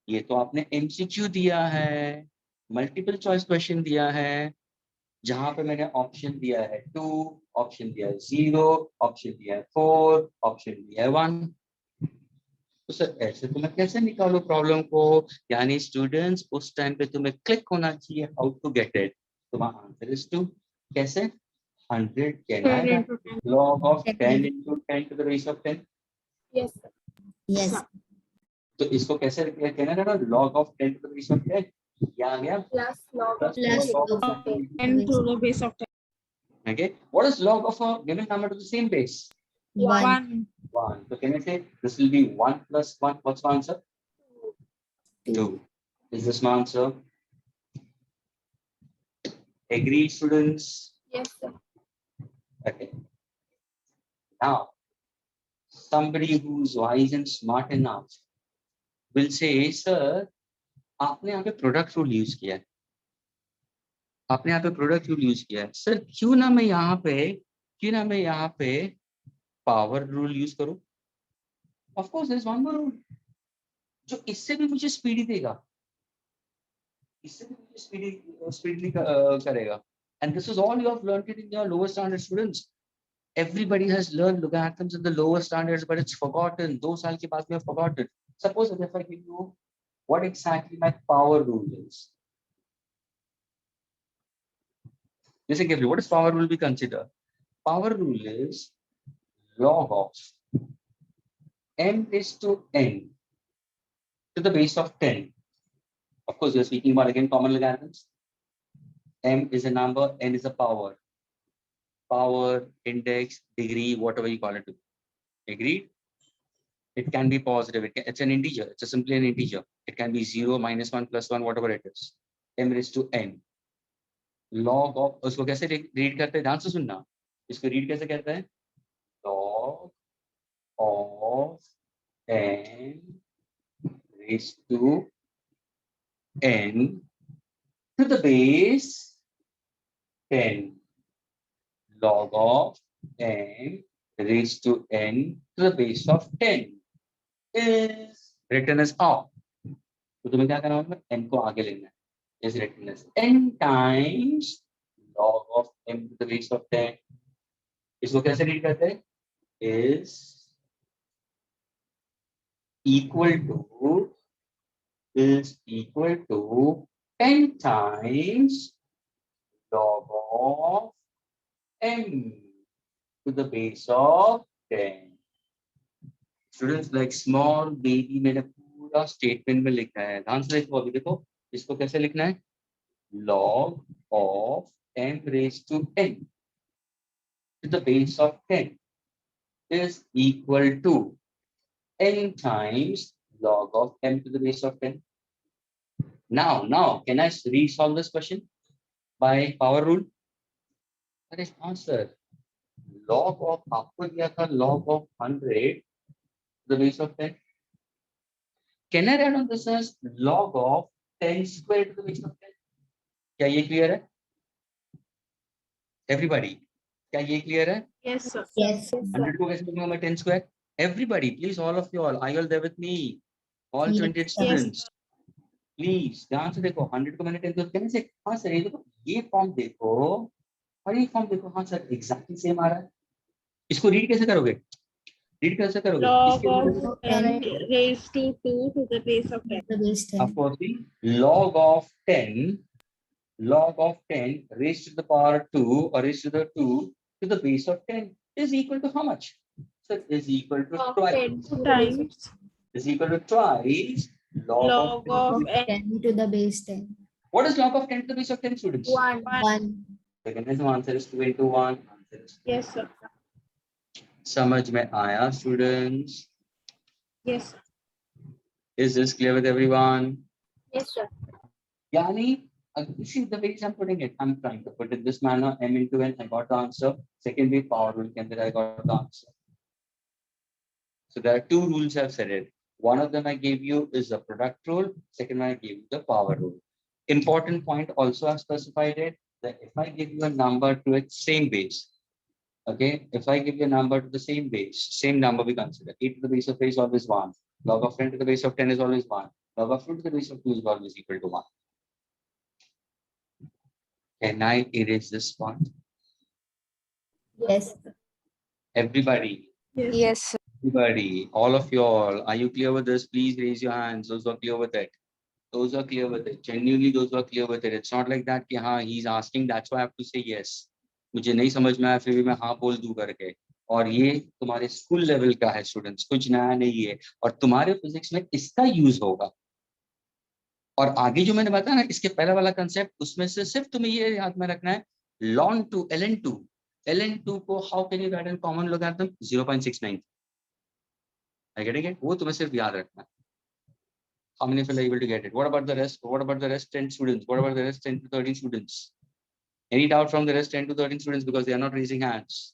ये तो आपने MCQ दिया है, मल्टीपल चॉइस क्वेश्चन दिया है, जहां पे मैंने ऑप्शन दिया है 2, ऑप्शन दिया है 0, ऑप्शन दिया है 4, ऑप्शन दिया है 1. तो सर ऐसे तो मैं कैसे निकालूं प्रॉब्लम को? यानी स्टूडेंट्स उस टाइम पे तुम्हें क्लिक होना चाहिए हाउ टू गेट इट. तो माय आंसर इज 2. कैसे? 100 can log of 10 into 10 to the base of 10. Yes, sir. Yes. तो इसको कैसे कहना है ना, log of 10 to the base of 10. क्या आ गया? Plus log of Plus 10 log of 10. 10 to the base of 10. Okay. What is log of a given number to the same base? 1. 1. So can I say this will be 1 plus 1? What's my answer? 2. Is this my answer? Agreed, students? Yes, sir. Okay. Now, somebody who's wise and smart enough will say, sir, आपने यहाँ पे product rule use किया है, आपने यहाँ पे product rule use किया है, सर क्यों ना मैं यहाँ पे पावर रूल यूज करूं? Of course there is one more rule जो इससे भी मुझे स्पीडी देगा, इससे भी मुझे स्पीडली करेगा. And this is all you have learned in your lower standard students. Everybody has learned logarithms in the lower standards, but it's forgotten. 2 साल के बाद में forgotten. Suppose if I give you what exactly my power rule is. Listen carefully. What does power rule be considered? Power rule is log of m raised to n to the base of 10. Of course, we are speaking about again common logarithms. M is a number, n is a power. Power, index, degree, whatever you call it. Agreed? It can be positive. It's an integer. It's simply an integer. It can be 0, -1, +1, whatever it is. M raised to n. Log of, उसको कैसे read करते हैं? ध्यान से सुनना. इसको read कैसे कहते हैं? Log of n raised to n to the base 10. Log of n raised to n to the base of 10 is written as up. तो तुम्हें क्या करना होगा? n को आगे लेना है. Is written as n times log of m to the base of 10. इसको कैसे रीड करते हैं? Is equal to 10 times log of m to the base of 10. Students, like small baby, मैंने पूरा statement में लिखा है. ध्यान से देखो. अभी देखो इसको कैसे लिखना है? Log of m raised to n to the base of 10 is equal to n times log of m to the base of 10. Now, can I resolve this question by power rule? Correct answer. Log of आपको दिया था log of 100 to the base of 10. Can I write on this as log of 10 square to the base of 10? क्या ये clear है? Everybody, क्या ये clear है? Yes, sir. Yes. 100 को कैसे लिखूंगा मैं 10 square? Everybody, please, all of you all, are you all there with me? All Yes, 28 sir. students. Please, ध्यान से देखो. 100 को मैंने 10 को कहने से हाँ सर ये देखो ये फॉर्म देखो और ये फॉर्म देखो. हाँ सर एग्जैक्टली सेम आ रहा है. इसको रीड कैसे करोगे? रीड कैसे करोगे? Log इसके of n raised to 2 to the base of 10. The base 10. of course, log of 10 raised to the power 2 or raised to the 2 to the base of 10 is equal to how much? So is equal to Of twice. 10 to the base of Times Is equal to twice log of n 10 to the base 10. What is log of 10 to the base of 10, students? 1. 1. Second answer is 2 into 1. Answer is yes, sir. समझ में आया, students? Yes, sir. Is this clear with everyone? Yes, sir. Yani, see the way I'm putting it, I'm trying to put it this manner, m into n, I got the answer. Second way, power rule, I got the answer. So there are two rules I've said it. One of them I gave you is the product rule. Second one I gave you the power rule. Important point also I've specified it, that if I give you a number to its same base, okay, if I give you a number to the same base, same number we consider, 8 to the base of 8 is always 1. Log of 10 to the base of 10 is always 1. Log of 2 to the base of 2 is always equal to 1. Can I erase this part? Yes. Everybody, Yes. Yes, sir. everybody, all of you all, are you clear with this? Please raise your hands. Those who are clear with it. Those who are clear with it. Genuinely, those who are clear with it. It's not like that, कि हाँ, he's asking, that's why I have to say yes. मुझे नहीं समझ में आया फिर भी मैं हाँ बोल दूं करके. और ये तुम्हारे स्कूल लेवल का है स्टूडेंट्स, कुछ नया नहीं है और तुम्हारे फिजिक्स में इसका यूज होगा. और आगे जो मैंने बताया ना इसके पहला वाला कंसेप्ट, उसमें से सिर्फ तुम्हें ये याद में रखना है, ln 2 ln2 को how can you right in common logarithm? 0.69. I getting it? वो तुम्हें सिर्फ याद रखना है. How many of you are able to get it? What about the rest? What about the rest 10 students? What about the rest 10 to 13 students? Any doubt from the rest 10 to 13 students because they are not raising hands?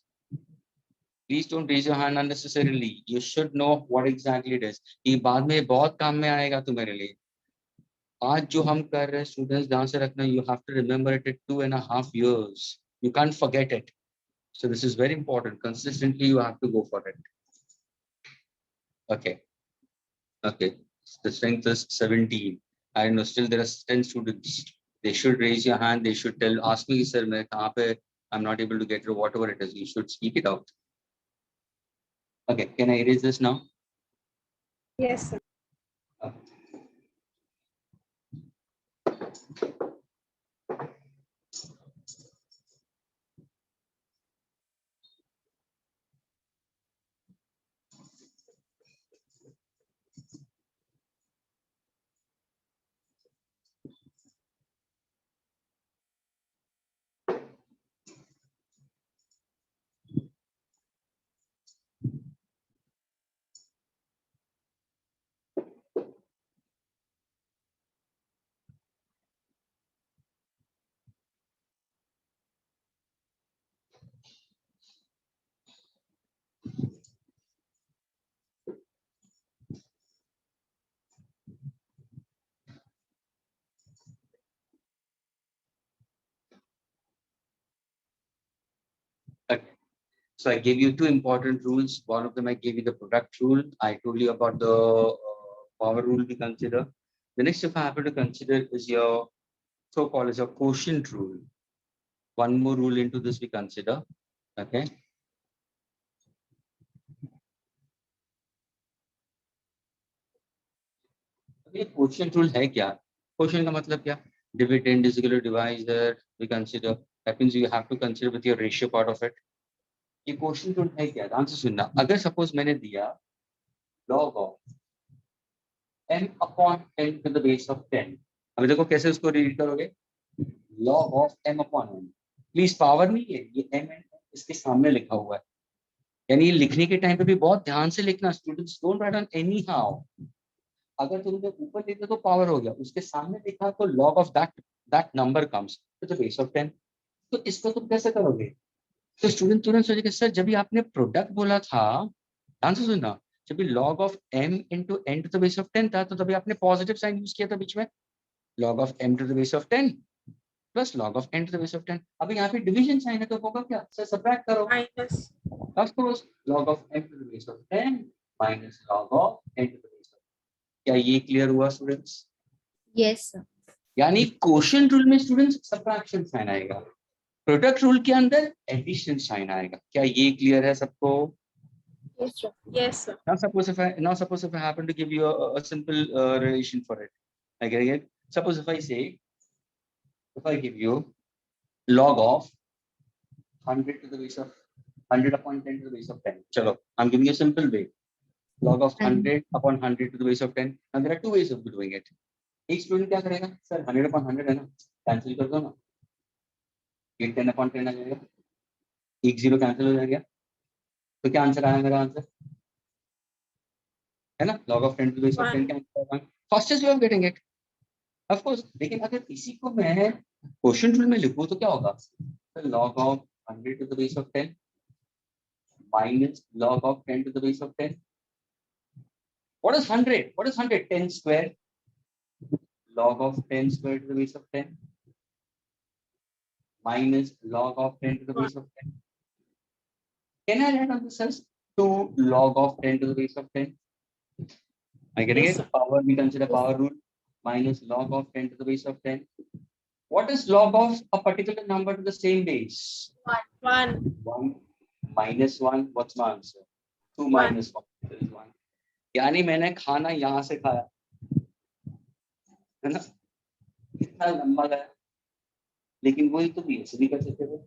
Please don't raise your hand unnecessarily. You should know what exactly it is. ये बाद में बहुत काम में आएगा तुम्हारे लिए. आज जो हम कर रहे हैं स्टूडेंट्स, ध्यान से रखना, you have to remember it at 2.5 years. You can't forget it. So this is very important. Consistently you have to go for it. Okay. The strength is 17. I know still there are 10 students. They should raise your hand. They should ask me, sir, मैं कहाँ पे I'm not able to get to whatever it is. You should speak it out. Okay, can I erase this now? Yes, sir. Okay. So I gave you two important rules. One of them I gave you the product rule. I told you about the power rule we consider. The next if I happen to consider is your so-called as a quotient rule. One more rule into this we consider. Okay. ये quotient rule है क्या? Quotient का मतलब क्या? Dividend is equal to divisor. We consider. That means you have to consider with your ratio part of it. ये question rule है क्या? ध्यान से सुनना. अगर सपोज मैंने दिया log of m upon n to the base of 10. अभी देखो कैसे उसको रीड करोगे. log of m upon n. Please power नहीं है, ये m n इसके सामने लिखा हुआ है. यानी ये लिखने के टाइम पे भी बहुत ध्यान से लिखना. Students don't write on any how. अगर तुमने ऊपर लिखा तो पावर हो गया, उसके सामने लिखा तो log of that number comes to the base of 10. तो इसको तुम कैसे करोगे? तो स्टूडेंट तुरंत सोचेगा सर जब भी आपने प्रोडक्ट बोला था, ध्यान से सुनना, जब भी log of m into n to the base of 10 था तो तभी आपने पॉजिटिव साइन यूज किया था बीच में. log of m to the base of 10 plus log of n to the base of 10. अभी यहाँ पे डिवीजन साइन है तो होगा क्या? सर सबट्रैक्ट करो. Minus. Of course, log of m to the base of 10 minus log of n to the base of 10. क्या ये क्लियर हुआ स्टूडेंट्स? Yes, sir. यानी क्वोशिएंट रूल में स्टूडेंट्स सबट्रैक्शन साइन आएगा, प्रोडक्ट रूल के अंदर addition sign आएगा. क्या ये क्लियर है सबको? Yes, sir. Yes, sir. Now suppose if I happen to give you a simple relation for it. Again, suppose if I give you log of 100 to the base of 100 upon 10 to the base of 10. Chalo, I'm giving you a simple way. Log of 100 upon 100 to the base of 10. And there are two ways of doing it. एक student क्या करेगा? Sir 100 upon 100 है ना, cancel कर दो ना. ये 10 upon 10 आ जाएगा, एक जीरो कैंसिल हो जाएगा. तो क्या आंसर आया मेरा? आंसर है ना, log of 10 to the base of 10 क्या answer? Fastest way of getting it, of course. लेकिन अगर इसी को मैं क्वोशिएंट रूल में लिखूं तो क्या होगा? तो log of 100 to the base of 10 minus log of 10 to the base of 10. What is 100? What is 100? 10 square. Log of 10 square to the base of 10 minus log of 10 to the base of 10. Can I write on this as 2 log of 10 to the base of 10? I getting Yes, it? sir. Power, we consider power rule minus log of 10 to the base of 10. What is log of a particular number to the same base? 1. 1 minus 1. What's my answer? 2 One. minus 1 is 1. यानी मैंने खाना यहाँ से खाया है ना, कितना लंबा गया, लेकिन वही तो भी ऐसे भी कर सकते थे.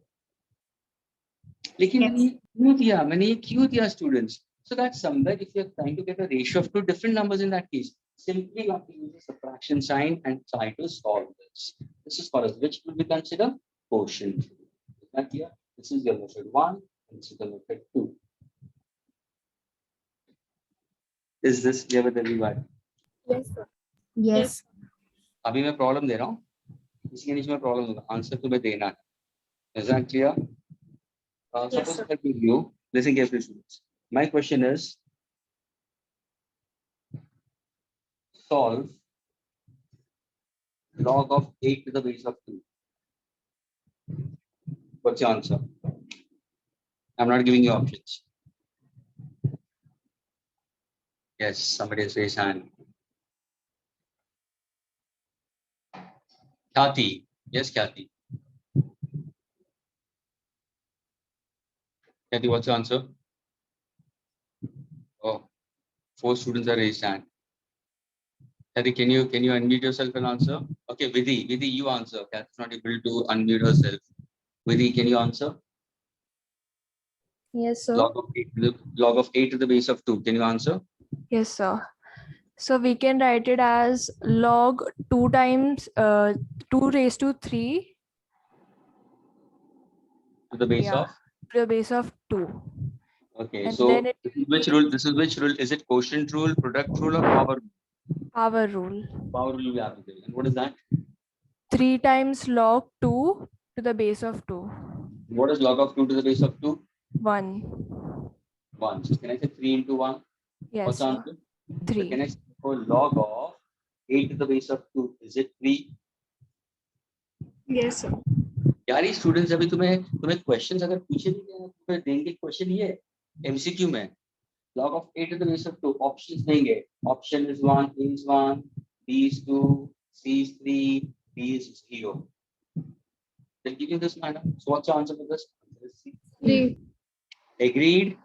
लेकिन मैंने ये क्यों दिया students? So that somewhere if you are trying to get a ratio of two different numbers in that case, simply you have to use a subtraction sign and try to solve this. This is for us, which will be considered quotient. Is that clear? This is your method 1, and this is the method 2. Is this clear with everybody? Yes, sir. Yes. अभी मैं problem दे रहा हूँ, इसके नीचे में problem होगा, answer तुम्हें देना है. Is that clear? Suppose sir. I give you, listen carefully students. My question is, solve log of 8 to the base of 2. What's your answer? I'm not giving you options. Yes, somebody has raised hand. Khyati. Yes, Khyati. Kathy, what's your answer? Oh, 4 students are raised hand. Kathy, can you unmute yourself and answer? Okay, Vidhi, you answer. Kathy's not able to unmute herself. Vidhi, can you answer? Yes, sir. Log of 8 to the base of 2. Can you answer? Yes, sir. So we can write it as log 2 times 2 raised to 3 To the base Yeah. of? to the base of 2. Okay, And so then it this is which rule? This is which rule? Is it quotient rule, product rule, or power? Power rule. Power rule will be applicable. And what is that? 3 times log 2 to the base of 2. What is log of 2 to the base of 2? 1. 1. So can I say 3 into 1? Yes, What's the sir. answer? So 3. can I say for log of 8 to the base of 2? Is it 3? Yes, sir. यार ये students अभी तुम्हें questions अगर पूछे भी गए तुम्हें देंगे क्वेश्चन ये एमसीक्यू में log of 8 to the base of 2 options देंगे option is 1 a is 1 b is 2 c is 3 d is 0 they'll give you this manner. So what's your answer for this? 3. Agreed?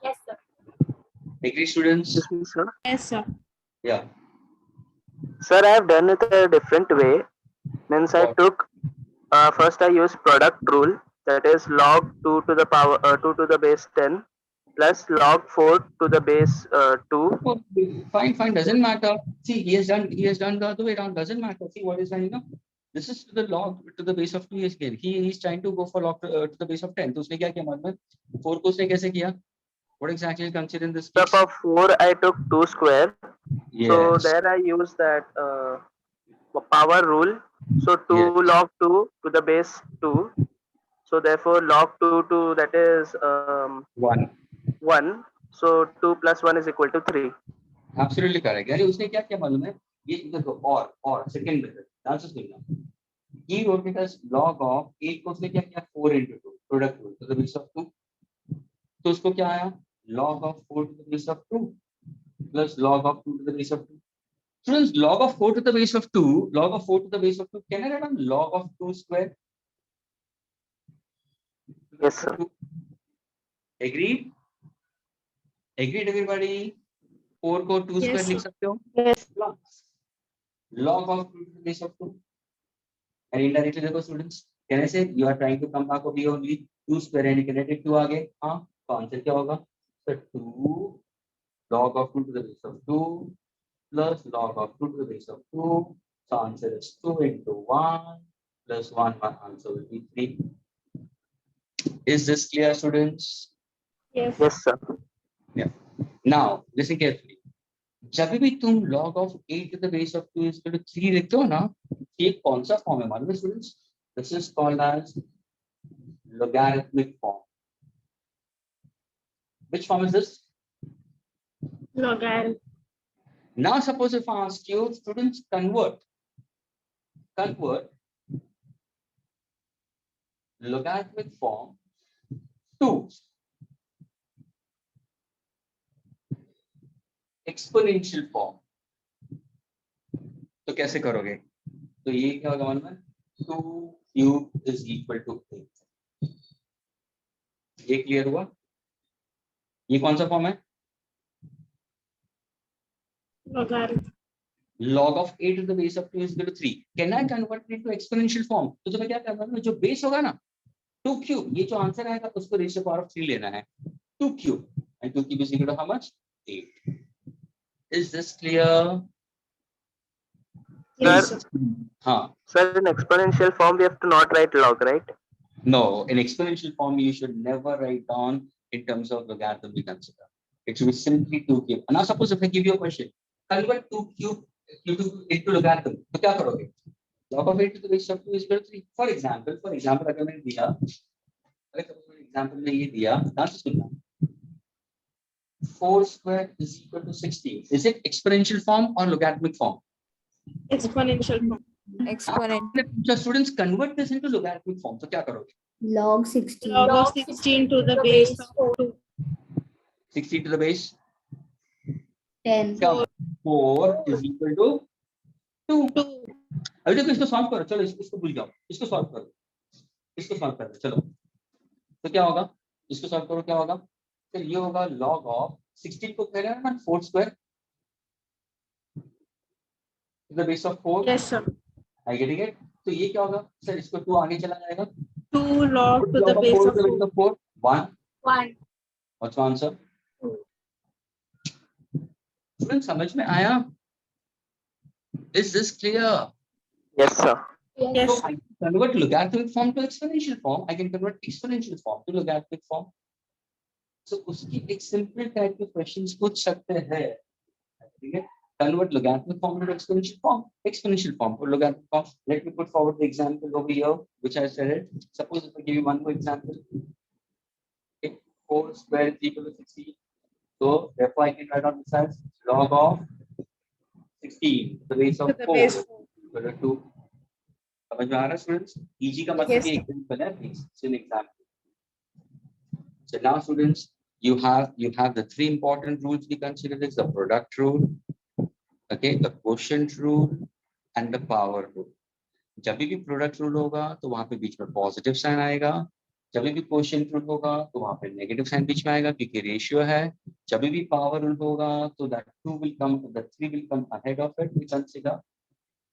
Yes, sir. Agreed, students? Sir. Yes, sir. Yeah. Sir, I have done it a different way. Means I What? took first I used product rule, that is log 2 to the power 2 to the base 10 plus log 4 to the base 2. Oh, fine, doesn't matter. See, he has done the other way around, doesn't matter. See what is done, this is to the log to the base of 2 is here. He's trying to go for log to the base of 10. तो उसने क्या किया मालूम है? 4 को उसने कैसे किया? What exactly is considered in this So case? for 4 I took 2 square. Yes. So there I used that power rule. So 2 Yes. log 2 to the base 2. So therefore log 2 to that is 1. 1. So 2 plus 1 is equal to 3. Absolutely correct. यानी उसने क्या किया मालूम है? ये देखो और second method. That's just good. He wrote it as log of 8 को उसने क्या किया? 4 into 2 product rule to the base of 2. तो उसको क्या आया? Log of 4 to the base of 2 plus log of 2 to the base of 2. Students, log of 4 to the base of 2, log of 4 to the base of 2, can I write down log of 2 square? Yes, sir. Agreed? Agreed, everybody? 4 को 2 Yes, square sir. लिख सकते हो? Yes. Plus log of 2 to the base of 2. And indirectly, देखो students, can I say you are trying to come back over here only 2 square and you can write it 2 आगे? हाँ, तो answer क्या होगा? So 2 log of 2 to the base of 2 plus log of 2 to the base of 2. So answer is 2 into 1 plus 1. My answer will be 3. Is this clear, students? Yes. Yes, sir. Now, listen carefully. जब भी तुम log of 8 to the base of 2 is equal to 3 लिखते हो ना, ये कौन सा form है मालूम है students? This is called as logarithmic form. Which form is this? Logarithm. Now, suppose if I ask you, students, convert logarithmic form to exponential form. तो कैसे करोगे? तो ये क्या होगा मालूम है? 2 cube is equal to 8. ये क्लियर हुआ? ये कौन सा फॉर्म है? Logarithm. Log of 8 to the base of 2 is equal to 3. Can I convert it to exponential form? तो तुम्हें क्या करना है? जो बेस होगा ना 2 cube, ये जो आंसर आएगा उसको रेज़ टू पावर ऑफ 3 लेना है. 2 cube and 2 cube is equal to how much? 8. Is this clear? Yes, Sir, sir. हाँ. sir, in exponential form we have to not write log, right? No, in exponential form you should never write down in terms of logarithm we consider. It should be simply 2 cube. Now suppose if I give you a question, convert 2 cube into logarithm. तो क्या करोगे? Log of 8 to the base of 2 is equal to 3. For example, अगर मैंने दिया, example में ये दिया, ध्यान से सुनना. 4 square is equal to 16. Is it exponential form or logarithmic form? Exponential form. Exponent. So students, convert this into logarithmic form. तो क्या करोगे? Log 16. Log of 16 to the base of 2. 16 to the base 10. 4 is equal to 2. अभी देखो इसको solve करो. चलो इसको भूल जाओ. इसको सॉल्व करो. चलो. तो क्या होगा? इसको सॉल्व करो क्या होगा? तो ये होगा log of 16 को कह रहे हैं ना 4 square to the base of 4. Yes, sir. I getting it? तो ये क्या होगा सर? इसको 2 आगे चला जाएगा. 2 log to the Log of base 4 of to the base 4. of 4. 1. 1. What's the answer? Students, समझ में आया? Is this clear? Yes, sir. Yes. So I can convert logarithmic form to exponential form. I can convert exponential form to logarithmic form. So उसकी एक simple type के questions पूछ सकते हैं. ठीक है? Convert logarithmic form to exponential form to logarithmic form. Let me put forward the example over here, which I said it. Suppose if I give you one more example. Okay, 4 square is equal to 16. So therefore I can write down this as log of 16 to the base of To the 4 base 4. equal to 2. समझ में आ रहा है students? EG का मतलब Yes, ये sir. example है, please. It's an example. So now students, you have the 3 important rules we consider is the product rule, okay, the quotient rule and the power rule. जब भी product rule होगा तो वहां पे बीच में positive sign आएगा. जब भी quotient rule होगा तो वहां पे negative sign बीच में आएगा क्योंकि ratio है. जब भी power rule होगा तो that 3 will come ahead of it, we consider.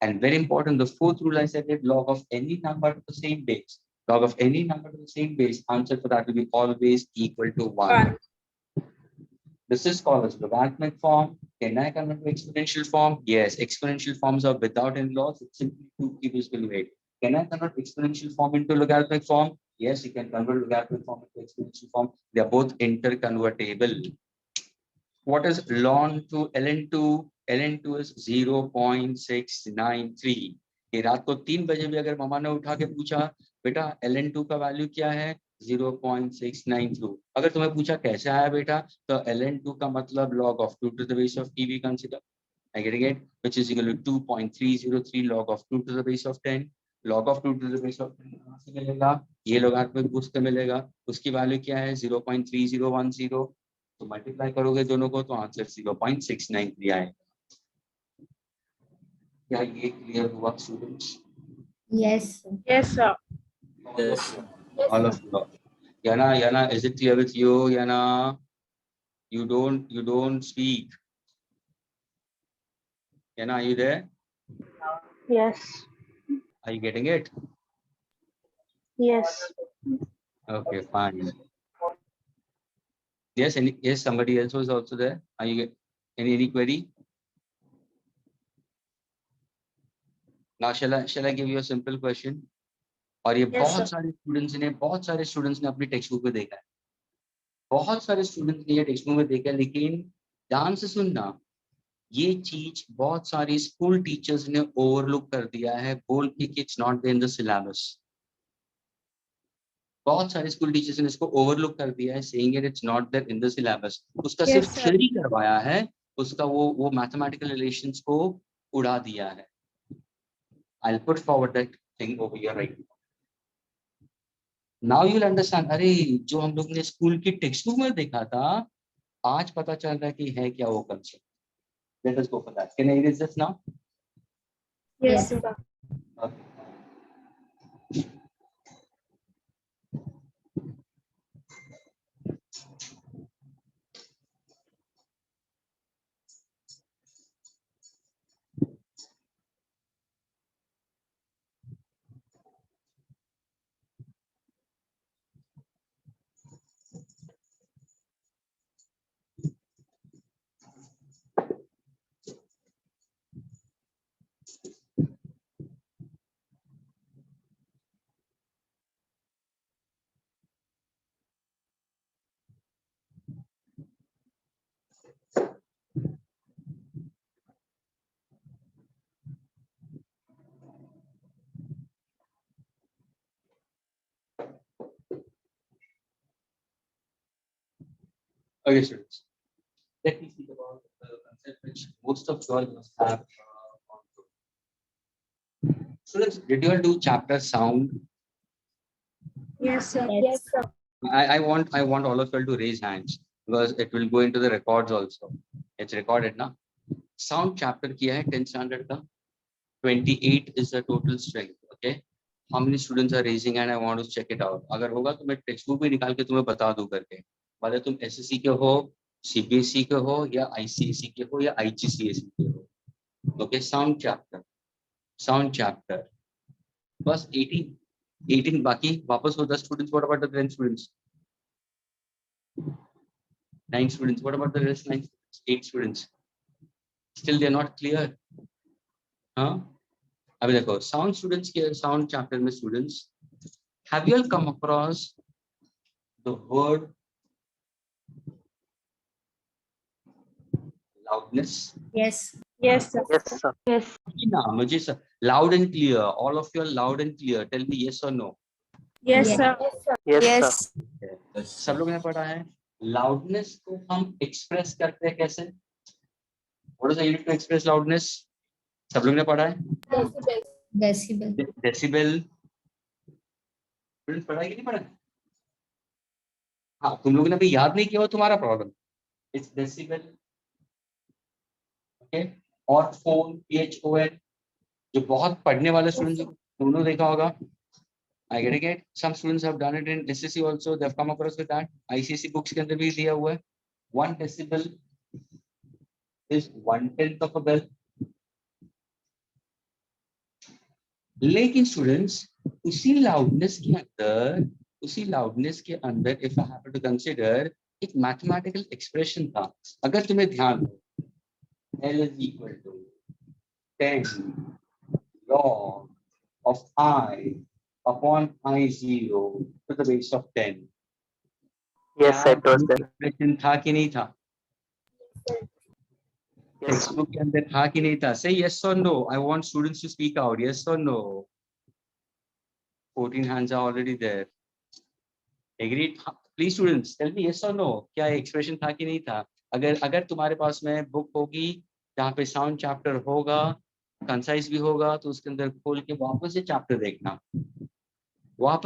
And very important, the 4th rule I said it, log of any number to the same base. Log of any number to the same base, answer for that will be always equal to 1. This is called as logarithmic form. Can I convert to exponential form? Yes, exponential forms are without any loss. It's simply 2 divisible weight. Can I convert exponential form into logarithmic form? Yes, you can convert logarithmic form into exponential form. They are both interconvertible. What is ln to ln2? ln2 is 0.693. ये रात को 3 बजे भी अगर मामा ने उठा के पूछा बेटा ln2 का वैल्यू क्या है 0.692. अगर तुम्हें पूछा कैसे आया बेटा तो ln2 का मतलब log of 2 to the base of t we consider. I getting it? Which is equal to 2.303 log of 2 to the base of 10. log of 2 to the base of 10 कहाँ से मिलेगा? ये logarithmic boost से मिलेगा. उसकी value क्या है 0.3010. तो मल्टीप्लाई करोगे दोनों को तो आंसर 0.693 आएगा. क्या ये क्लियर हुआ students? Yes. Yes, sir. All of you. Yana, is it clear with you? Yana, you don't speak. Yana, are you there? Yes. Are you getting it? Yes. Okay, fine. Yes, yes, somebody else was also there. Are you any query? Now shall I give you a simple question? और ये बहुत सारे students ने अपनी text book में देखा है. बहुत सारे स्टूडेंट्स ने ये टेक्स्ट बुक में देखा है, लेकिन ध्यान से सुनना, ये चीज बहुत सारी स्कूल टीचर्स ने ओवरलुक कर दिया है बोल के कि it's not there in the syllabus. बहुत सारे स्कूल टीचर्स ने इसको ओवरलुक कर दिया है saying it's not there in the syllabus. उसका सिर्फ थ्योरी करवाया है, उसका वो मैथमेटिकल रिलेशंस को उड़ा दिया है. I'll put forward that thing over here right now. Now you'll understand. अरे जो हम लोग ने स्कूल की टेक्स्ट बुक में देखा था, आज पता चल रहा है कि है क्या वो concept. Let us go for that. Can I erase this now? Yes, sir. Okay. Okay, students. Let me speak about the concept which most of you all must have gone through. Students, did you all do chapter sound? Yes, sir. Yes, sir. I want all of you all to raise hands because it will go into the records also. It's recorded now. Sound chapter किया है 10th standard का. 28 is the total strength. Okay. how many students are raising hand, I want to check it out. अगर होगा तो मैं text book भी निकाल के तुम्हें बता दूं करके, भले तुम एसएससी के हो, सीबीएसई के हो, या आईसीएसई के हो, या आईजीसीएसई के हो. ओके, साउंड चैप्टर बस 18 बाकी वापस हो 10 students. What about the 10 students? 9 students. What about the rest 9 students? 8 students. Still they are not clear. Huh? अभी देखो, sound students के sound chapter में students, have you all come across the word loudness? Yes. Yes, sir. Yes, sir. ना मुझे sir loud and clear. All of you are loud and clear. Tell me yes or no. Yes, Yes. sir. Yes, sir. Yes, Yes. sir. सब लोगों ने पढ़ा है. Loudness को हम express करते हैं कैसे? What is the unit to express loudness? सब लोगों ने पढ़ा है. Decibel. Decibel. डेसिबल. स्टूडेंट पढ़ा है कि नहीं पढ़ा? हाँ, तुम लोगों ने अभी याद नहीं किया हो, तुम्हारा प्रॉब्लम. It's decibel. ओके, और फोन PHON, जो बहुत पढ़ने वाले स्टूडेंट्स दोनों देखा होगा. I get it. Some students have done it in SSC also. They have come across with that. ICSE books के अंदर भी दिया हुआ है. 1 decibel is 1/10 of a bell. लेकिन स्टूडेंट्स उसी loudness के अंदर if I happen to consider एक mathematical expression था. अगर तुम्हें ध्यान हो, L is equal to 10 log of I upon I0 to the base of 10. Yes, sir, it was there. Expression था कि नहीं था? Yes, Textbook के अंदर था कि नहीं था? Say yes or no. I want students to speak out. Yes or no. 14 hands are already there. Agreed? Please students tell me yes or no. क्या expression था कि नहीं था? अगर तुम्हारे पास में book होगी जहाँ पे sound chapter होगा, concise भी होगा, तो उसके अंदर खोल के वापस ये chapter देखना. Let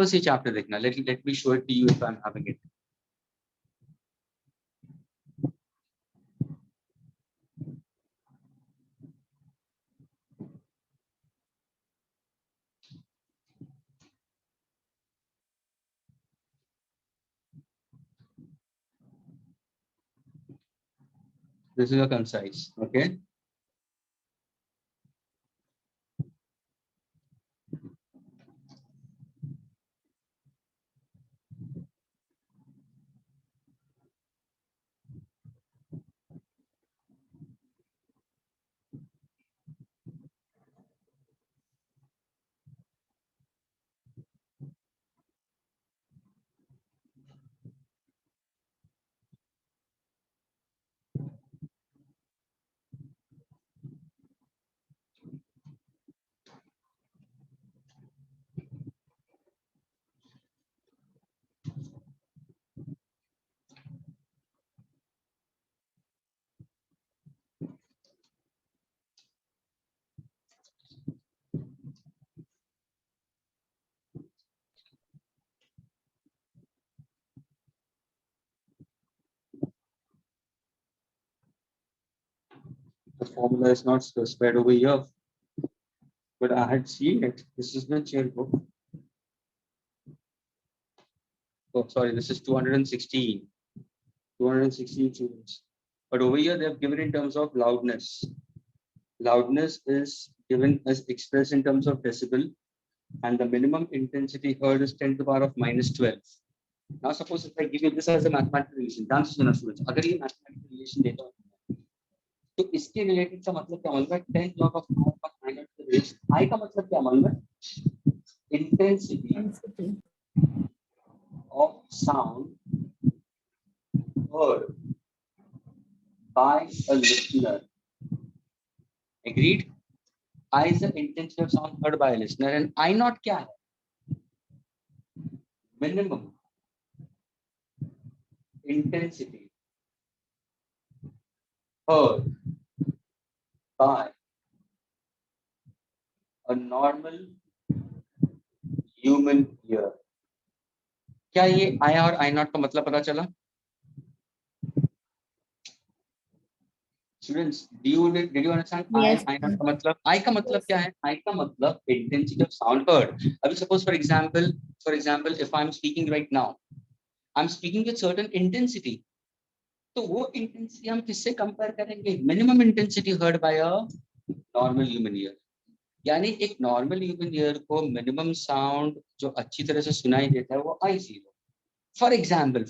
me show it to you if I'm having it. This is a concise, okay? The formula is not specified over here, but I had seen it. This is the chair book. Oh, sorry, this is 216 students. But over here, they have given in terms of loudness. Loudness is given as expressed in terms of decibel, and the minimum intensity heard is 10 to the power of -12. Now, suppose if I give you this as a mathematical relation, ध्यान से सुनना students, अगर ये mathematical relation देता हूँ, तो इसके related का मतलब क्या मालूम है? 10 log of I का मतलब क्या मालूम है? Intensity of sound heard by a listener. Agreed? I is the intensity of sound heard by a listener, and I naught क्या है? Minimum intensity heard by a normal human ear. क्या ये I और I naught का मतलब पता चला? Students, did you understand? Yes, I sir. का मतलब, I का मतलब क्या है? I का मतलब intensity of sound heard. अभी suppose for example, if I'm speaking right now, I'm speaking with certain intensity. तो वो intensity हम किससे compare करेंगे? Minimum intensity heard by a normal human ear. यानी एक normal human ear को minimum sound जो अच्छी तरह से सुनाई देता है वो I0. For example,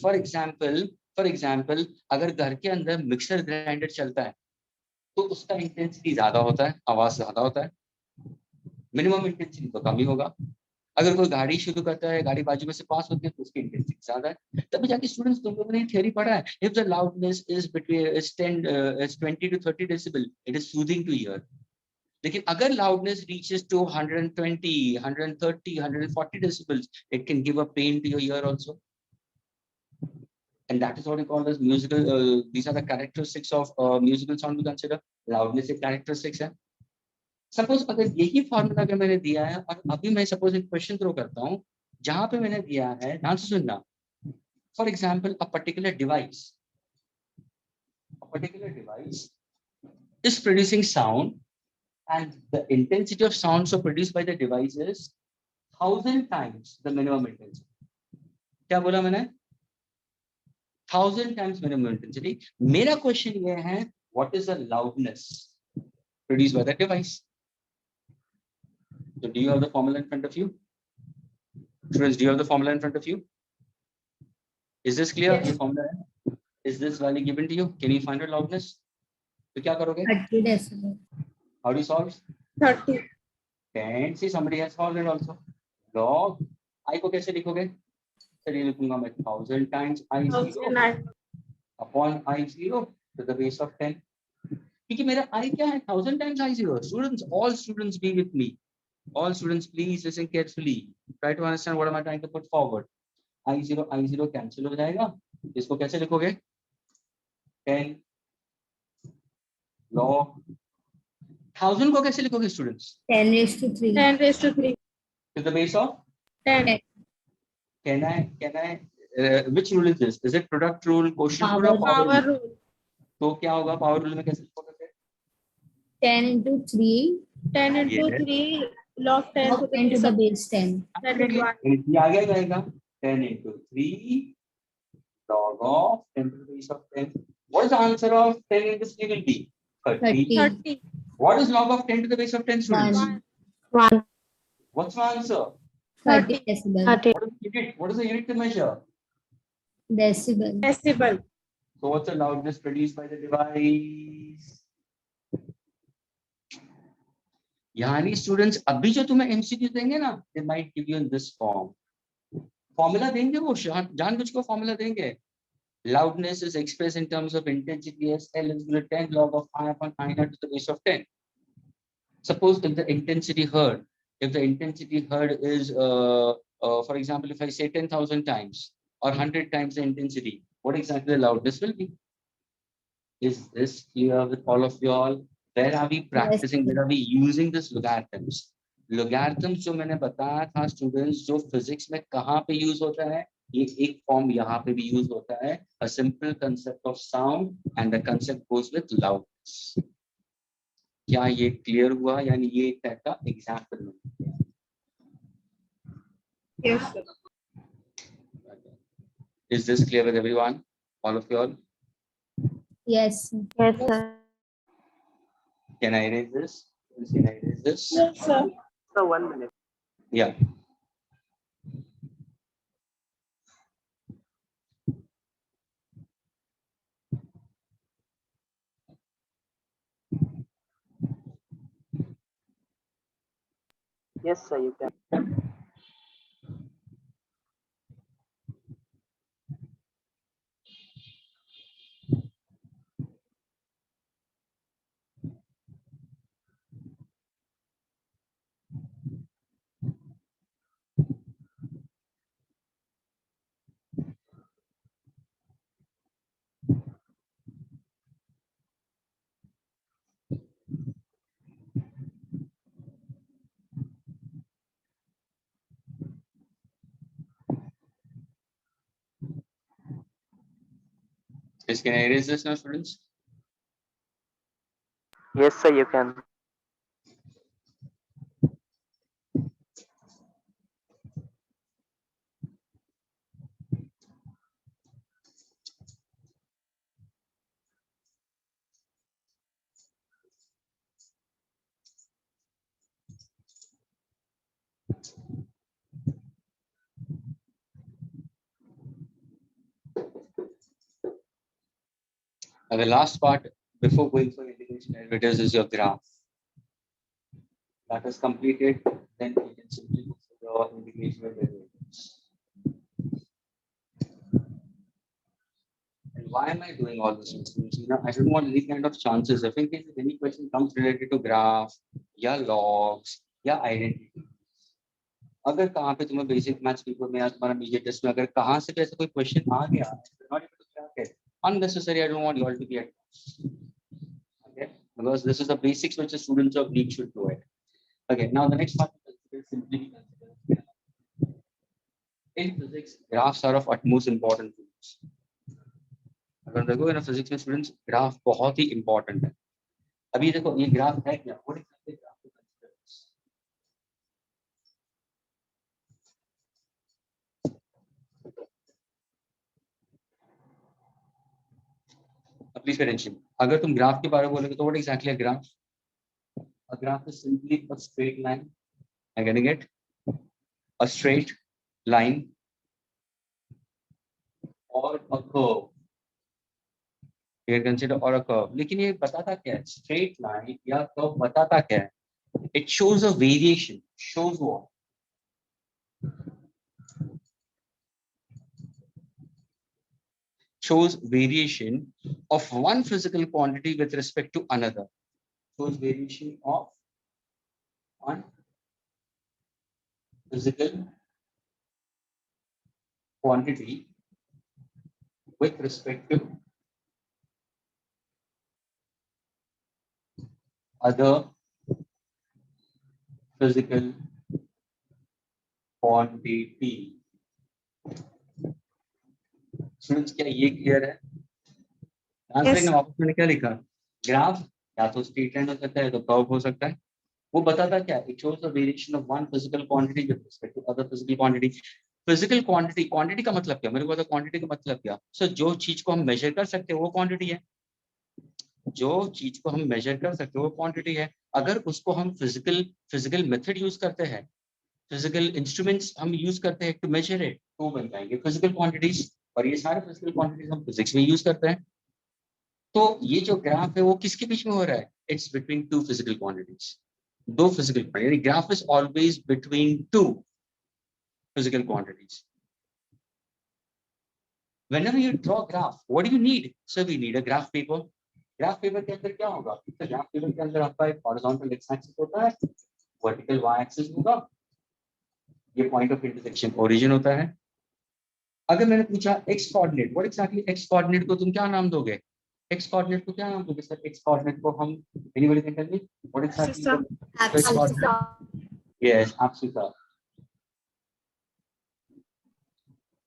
अगर घर के अंदर मिक्सर ग्राइंडर चलता है तो उसका इंटेंसिटी ज्यादा होता है, आवाज ज्यादा होता है, मिनिमम इंटेंसिटी तो कम ही होगा। अगर कोई गाड़ी शुरू करता है, गाड़ी बाजू में से पास होती है तो उसकी इंटेंसिटी ज्यादा है। तभी जाके स्टूडेंट्स, तुम लोगों ने थ्योरी पढ़ा है, if the loudness is between is 20 to 30 decibel, it is soothing two year. लेकिन अगर loudness reaches to 120, 130, 140 decibels, it can give a pain to your ear also. And that is what we call as musical, these are the characteristics of musical sound we consider. Loudness एक characteristics है। Suppose अगर यही formula अगर मैंने दिया है और अभी मैं सपोज एक क्वेश्चन थ्रो करता हूँ जहां पे मैंने दिया है, ध्यान से सुनना। For example, a particular device is producing sound and the intensity of sound so produced by the device is 1000 times the minimum intensity. क्या बोला मैंने? 1000 times minimum intensity. मेरा क्वेश्चन ये है, what is the loudness produced by the device? So do you have the formula in front of you? Students, do you have the formula in front of you? Is this clear? Yes. ये formula है? Is this value given to you? Can you find the loudness? तो क्या करोगे? 30 decibel. How do you solve? 30. Can see somebody has solved it also. Log I को कैसे लिखोगे? चलिए लिखूंगा मैं 1000 times I0 1009. upon I0 to the base of 10. क्योंकि मेरा I क्या है? 1000 times I0. Students, all students be with me. All students, please listen carefully. Try to understand what am I trying to put forward. I0 cancel हो जाएगा। इसको कैसे लिखोगे? 10 log 1000 को कैसे लिखोगे students? 10 raised to 3. 10 raised to 3. To the base of 10. can I which rule is this? Is it product rule, quotient rule, or power Power rule? rule. तो क्या होगा पावर रूल में? कैसे लिखोगे? 10 into 3. 10 into Yes. 3 log 10 Log 10 to the base 10. that is 1. ये आगे जाएगा 10 into 3 log of 10 to the base of 10. What is the answer of 10 into 3 will be? 30. 30. What is log of 10 to the base of 10, students? 1. What's my answer? 30 decibel. What is the unit to measure? Decibel. Decibel. So what's the loudness produced by the device? यानी students अभी जो तुम्हें MCQ देंगे ना, they might give you in this form. Formula देंगे वो, जानबूझ को फॉर्मूला देंगे। Loudness is expressed in terms of intensity as L is equal to 10 log of I upon I naught to the base of 10. Suppose if the intensity heard is, for example, if I say 10,000 times or 100 times the intensity, what exactly the loudness will be? Is this clear with all of you all? Where are we practicing? Where are we using this logarithms? Logarithms जो मैंने बताया था students, जो physics में कहाँ पे use होता है, ये एक फॉर्म यहाँ पे भी यूज होता है, a simple concept of sound and the concept goes with loudness. क्या ये क्लियर हुआ? यानी ये एक टाइप का example. Yes, sir. Is this clear with everyone? All of you all? Yes. Yes, sir. Can I erase this? Can I erase this? Yes, sir. So 1 minute. Yeah. Yes, sir, you can. Can I erase this now, students? Yes, sir, you can. And the last part before going for integration derivatives is your graph. That is completed, then you can simply go for the integration of derivatives. And why am I doing all this? You know, I don't want any kind of chances. If in case if any question comes related to graph, या logs, या identity, अगर कहाँ पे तुम्हें basic maths paper में या तुम्हारा media taste में अगर कहाँ से भी ऐसा कोई क्वेश्चन आ गया, not able to crack it. Unnecessary. I don't want you all to be at loss. Okay, because this is the basics which the students of Greek should do it. Okay, now the next part is simply in physics, graphs are of utmost importance. अगर देखो ना physics में students graph बहुत ही important है. अभी देखो ये graph है क्या? What exactly graph to consider this? Please pay attention. अगर तुम ग्राफ के बारे में बोलोगे तो what exactly a graph? A graph is simply a straight line. I'm getting it? A straight line or a curve. You can consider or a curve. लेकिन ये बताता क्या है? Straight line या curve बताता क्या है? It shows a variation. Shows what? Shows variation of one physical quantity with respect to another. Shows variation of one physical quantity with respect to other physical quantity. Students, क्या ये clear है? Answer में वापस मैंने क्या लिखा? Graph या तो स्ट्रेट लाइन हो सकता है तो कर्व हो सकता है. वो बताता क्या? It shows the variation of one physical quantity with respect to other physical quantity. Physical quantity, quantity का मतलब क्या? मेरे को पता quantity का मतलब क्या? So जो चीज को हम measure कर सकते हैं वो quantity है. जो चीज को हम measure कर सकते हैं वो quantity है. अगर उसको हम physical method use करते हैं, physical instruments हम use करते हैं to measure it, तो बन जाएंगे physical quantities. और ये सारे physical quantities हम physics में use करते हैं. तो ये जो ग्राफ है वो किसके बीच में हो रहा है? It's between two physical quantities. दो physical quantities. Graph is always between two physical quantities. Whenever you draw graph, what do you need? So we need a graph paper. Graph paper के अंदर क्या होगा? तो graph paper के अंदर आपका एक horizontal x-axis होता है, vertical y-axis होगा. ये point of intersection origin होता है. अगर मैंने पूछा x coordinate, what exactly x coordinate को तुम क्या नाम दोगे? X coordinate को क्या नाम दोगे सर? X coordinate को हम anybody can tell me what exactly? X coordinate? Yes, abscissa.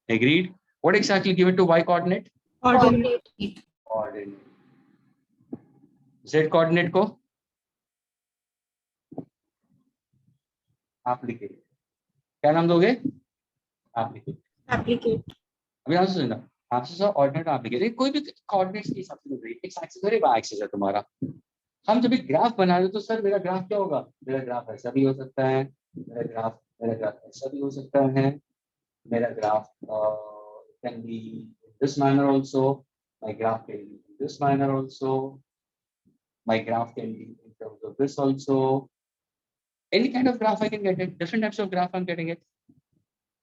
Agreed. What exactly give it to y coordinate? Coordinate. Coordinate. Z coordinate को applicate. क्या नाम दोगे? Applicate. Applicate. अभी आप सुनना. Abscissa ordinate applicate. कोई भी coordinates के हिसाब से बोल रही है. X axis और y axis है तुम्हारा. हम जब एक ग्राफ बना रहे तो सर मेरा ग्राफ क्या होगा? मेरा ग्राफ ऐसा भी हो सकता है. मेरा ग्राफ ऐसा भी हो सकता है. मेरा graph can be in this manner also. My graph can be in this manner also. My graph can be in terms of this also. Any kind of graph I can get it. Different types of graph I'm getting it.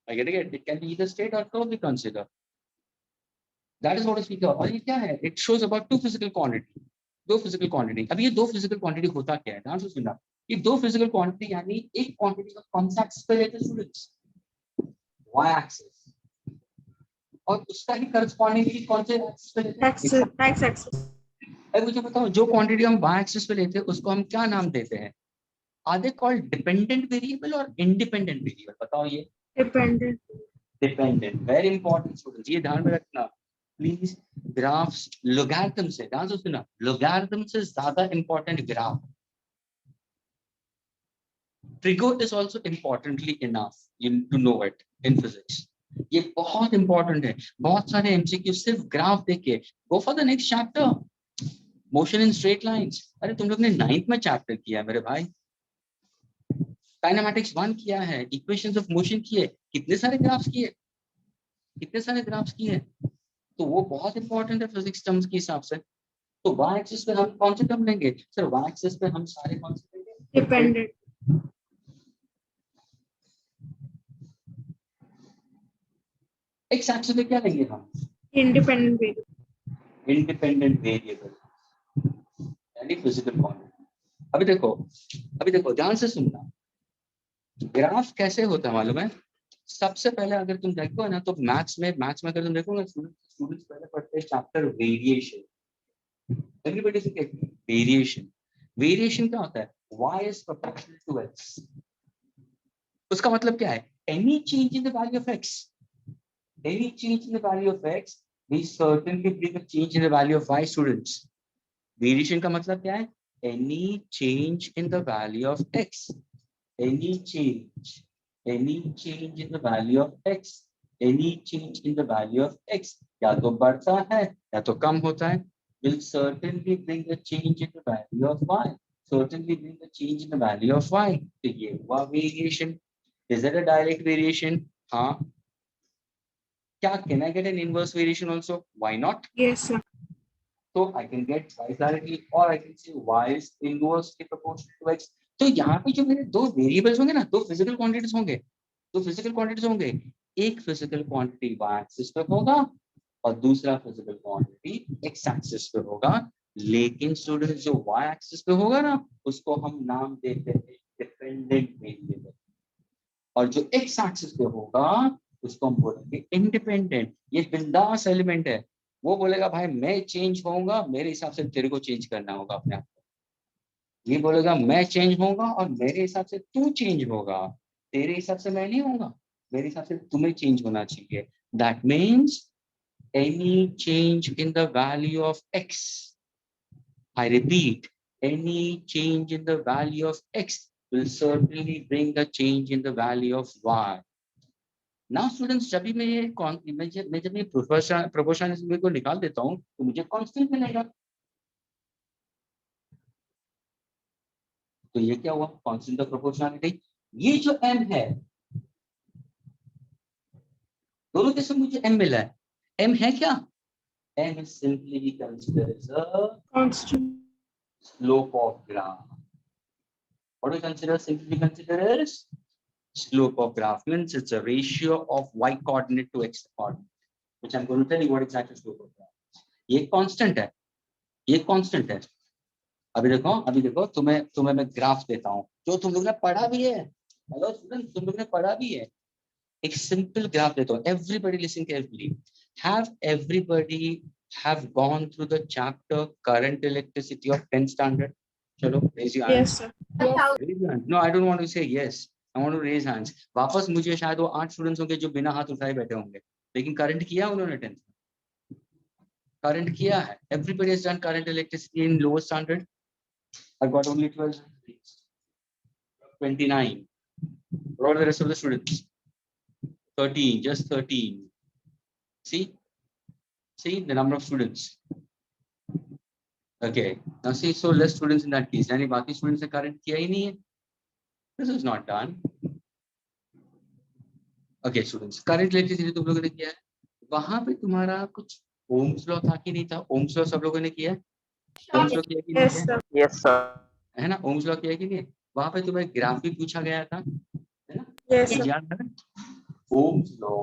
I getting it. It can be either straight or curve we consider. That is what is speaker. और ये क्या है? It shows about two physical quantity. दो physical quantity. अब ये दो physical quantity होता क्या है? ध्यान से सुनना. ये दो physical quantity यानी एक quantity का कौन सा axis पे लेते हैं students? Y axis. और उसका ही correspondingly कौन से axis पे लेते हैं? X axis. अब मुझे बताओ जो quantity हम y axis पे लेते हैं उसको हम क्या नाम देते हैं? Are they called dependent variable or independent variable? बताओ ये. Dependent. Dependent. Very important students. ये ध्यान में रखना. प्लीज ग्राफ्स लोगैरिथम से, ध्यान से सुना, लोगैरिथम से ज्यादा important graph. Trigo is also importantly enough to know it in physics. ये बहुत इंपॉर्टेंट है। बहुत सारे एमसीक्यू सिर्फ ग्राफ देख के। Go for the next chapter, motion in straight lines. अरे तुम लोग ने 9th में चैप्टर किया है मेरे भाई, काइनेमैटिक्स 1 किया है, इक्वेशंस ऑफ मोशन किए, कितने सारे ग्राफ्स किए, कितने सारे ग्राफ्स किए। तो वो बहुत इंपॉर्टेंट है फिजिक्स टर्म्स के हिसाब से। तो वाई एक्सिस पे हम कौन से टर्म लेंगे सर? वाई एक्सिस पे हम सारे कौन से लेंगे? डिपेंडेंट। एक्स एक्सिस पे क्या लेंगे हम? Independent variable. इंडिपेंडेंट वेरिएबल यानी फिजिकल क्वांटिटी। अभी देखो ध्यान से सुनना। ग्राफ कैसे होता है मालूम है? सबसे पहले अगर तुम देखो ना तो मैथ्स में अगर तुम देखोगे, स्टूडेंट्स पहले पढ़ते हैं चैप्टर वेरिएशन। एवरीबॉडी से वेरिएशन। वेरिएशन क्या होता है? y is proportional to x। उसका मतलब क्या है? Any change in the value of x, any change in the value of x, we certainly bring a change in the value of y, students. Variation का मतलब क्या है? Any change in the value of x, any change in the value of x, any change in the value of x, या तो बढ़ता है या तो कम होता है, will certainly bring a change in the value of y, certainly bring a change in the value of y। तो ये हुआ variation। Is it a direct variation? हाँ। क्या can I get an inverse variation also? Why not? Yes, sir. So I can get y directly or I can say y is inversely proportional to x। तो यहाँ पे जो मेरे दो variables होंगे ना, दो फिजिकल क्वांटिटीज होंगे, एक फिजिकल क्वांटिटी y एक्सिस पे होगा और दूसरा फिजिकल क्वांटिटी x एक्सिस पे होगा। लेकिन स्टूडेंट जो y एक्सिस पे होगा ना, उसको हम नाम देते हैं डिपेंडेंट वेरिएबल, और जो x एक्सिस पे होगा उसको हम बोलेंगे इंडिपेंडेंट। ये बिंदास एलिमेंट है। वो बोलेगा भाई मैं चेंज होऊंगा, मेरे हिसाब से तेरे को चेंज करना होगा अपने आप को। ये बोलेगा मैं चेंज होऊंगा और मेरे हिसाब से तू चेंज होगा, तेरे हिसाब से मैं नहीं होऊंगा, मेरे हिसाब से तुम्हें चेंज होना चाहिए। That means any change in the value of x, I repeat, any change in the value of x will certainly bring a change in the value of y। Now students, जब भी मैं जब ये प्रोपोर्शनलिज्म को निकाल देता हूँ तो मुझे कांस्टेंट मिलेगा। तो ये क्या हुआ? Constant of proportionality. ये जो m है, दोनों के साथ मुझे m मिला है। m है क्या? m is simply considered as a Constant. slope of graph। What do you consider? Simply consider as slope of graph, means it's a ratio of y coordinate to x coordinate, which I'm going to tell you what exactly slope of graph is। ये constant है, ये constant है। अभी देखो तुम्हें मैं graph देता हूँ जो तुम लोग ने पढ़ा भी है। हेलो स्टूडेंट, तुम लोग ने पढ़ा भी है। एक सिंपल ग्राफ देता हूँ। Everybody listen carefully. Have everybody have gone through the chapter current electricity of 10th standard? चलो raise your hands। Yes, sir. Raise your hands। No, I don't want to say yes, I want to raise hands। वापस मुझे शायद वो 8 students होंगे जो बिना हाथ उठाए बैठे होंगे, लेकिन करंट किया उन्होंने 10th में, करंट किया है। Everybody has done current electricity in lower standard। I got only 12, 29। What are the rest of the students? 13, just 13। See the number of students। Okay, now see, so less students in that case, यानी बाकी students ने current किया ही नहीं है। This is not done। Okay students, current electricity तुम लोगों ने किया है। वहां पे तुम्हारा कुछ ओम्स लॉ था कि नहीं था? ओम्स लॉ सब लोगों ने किया है? ओम्स लॉ किया कि नहीं Yes, किया? sir. Yes, sir. है ना? ओम्स लॉ किया कि नहीं? वहां पे तुम्हें ग्राफ भी पूछा गया था, है ना? Yes, sir. याद है? ओम्स लॉ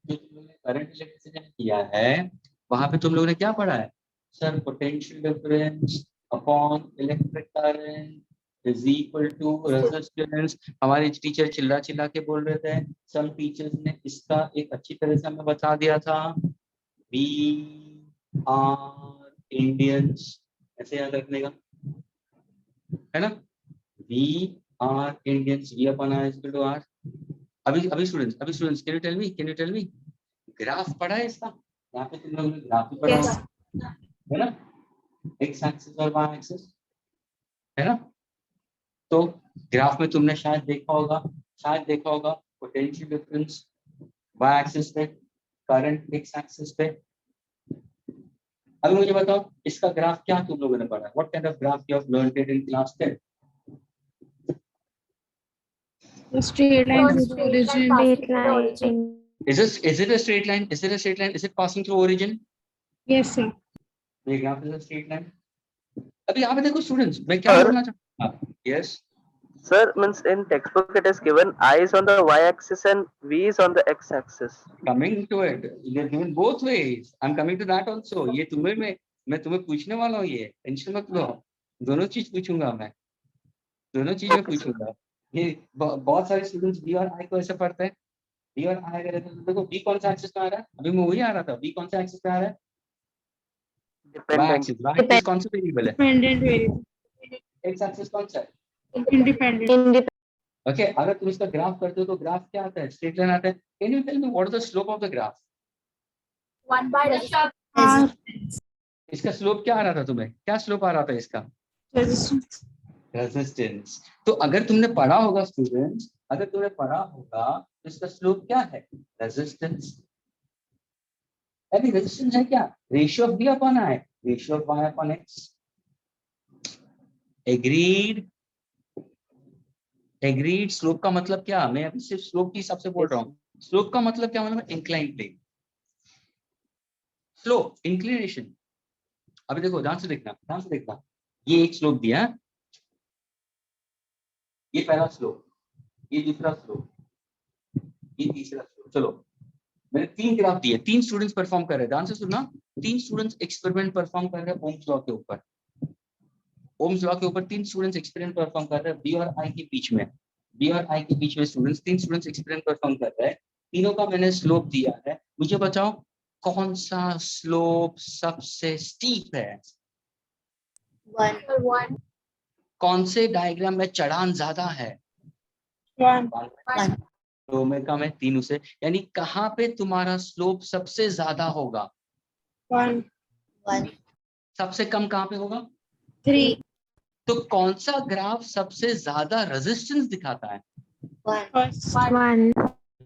जो तुम लोगों ने करंट इलेक्ट्रिसिटी में किया है, वहां पे तुम लोगों ने क्या पढ़ा है? Sir potential difference upon electric current is equal to resistance. हमारे टीचर चिल्ला के बोल रहे थे। सम टीचर्स ने इसका एक अच्छी तरह से हमें बता दिया था। वी आर इंडियंस, ऐसे याद रखने का, है ना? We are Indians, V upon R is equal to R. अभी students can you tell me graph पढ़ा है इसका? यहाँ पे तुम लोगों ने ग्राफ भी पढ़ा Yes. होगा, है ना? एक्स एक्सिस और वाई एक्सिस, है ना? तो ग्राफ में तुमने शायद देखा होगा पोटेंशियल डिफरेंस वाई एक्सिस पे, करंट एक्स एक्सिस पे। अभी मुझे बताओ इसका ग्राफ क्या तुम लोगों ने पढ़ा? What kind of graph you have learned in class 10? The straight line Or to straight line origin. passing Straight through the origin. line. Is it a straight line? Is it a straight line? Is it passing through origin? Yes, sir. The graph is a straight line. अभी यहाँ पे देखो students, मैं क्या Sir. बोलना चाहता हूँ? Yes. Sir, means in textbook it is given I is on the y-axis and V is on the x-axis. Coming to it, you're given both ways. I'm coming to that also. ये तुम्हें मैं तुम्हें पूछने वाला हूँ, ये tension मत लो, दोनों चीज पूछूंगा मैं, दोनों चीजें Okay, sir. पूछूंगा। ये बहुत सारे स्टूडेंट्स बी और आई को ऐसे पढ़ते हैं, बी और आई अगर तो देखो बी कौन सा एक्सिस पे आ रहा है? अभी मैं वही आ रहा था, बी कौन सा एक्सिस पे आ रहा है? Y Dependent. Axis, Y axis कौन सा वेरिएबल है? Dependent variable. एक्स एक्सिस कौन सा है? Independent. ओके, अगर तुम इसका ग्राफ करते हो तो ग्राफ क्या आता है? स्ट्रेट लाइन आता है। Can you tell me what is the slope of the graph? 1 by resistance. इसका स्लोप क्या आ रहा था तुम्हें? क्या स्लोप आ रहा था इसका? Resistance. रेजिस्टेंस। तो अगर तुमने पढ़ा होगा स्टूडेंट्स, अगर तुमने पढ़ा होगा तो इसका स्लोप क्या है? रेजिस्टेंस। अभी रेजिस्टेंस है क्या? Ratio of B upon I, ratio of Y upon X. Agreed? Agreed. Slope का मतलब क्या? मैं अभी सिर्फ स्लोप के हिसाब से बोल रहा हूँ। स्लोप का मतलब क्या? मतलब इंक्लाइन प्लेन। Slope, inclination. अभी देखो ध्यान से देखना, ये एक स्लोप दिया, ये पहला स्लोप, ये दूसरा स्लोप, ये तीसरा स्लोप। चलो मैंने 3 ग्राफ दिए, 3 स्टूडेंट्स परफॉर्म कर रहे हैं, ध्यान से सुनना। 3 स्टूडेंट्स एक्सपेरिमेंट परफॉर्म कर रहे हैं ओम्स लॉ के ऊपर। ओम्स लॉ के ऊपर 3 स्टूडेंट्स एक्सपेरिमेंट परफॉर्म कर रहे हैं बी और आई के बीच में। बी और आई के बीच में स्टूडेंट्स, 3 स्टूडेंट्स एक्सपेरिमेंट परफॉर्म कर रहे हैं। तीनों का मैंने स्लोप दिया है। मुझे बताओ कौन सा स्लोप सबसे स्टीप है? 1. कौन से डायग्राम में चढ़ान ज्यादा है? 1. 1. तो मैं कम है तीनों से, यानी कहाँ पे तुम्हारा स्लोप सबसे ज्यादा होगा? 1. सबसे कम कहाँ पे होगा? 3. तो कौन सा ग्राफ सबसे ज्यादा रेजिस्टेंस दिखाता है? 1.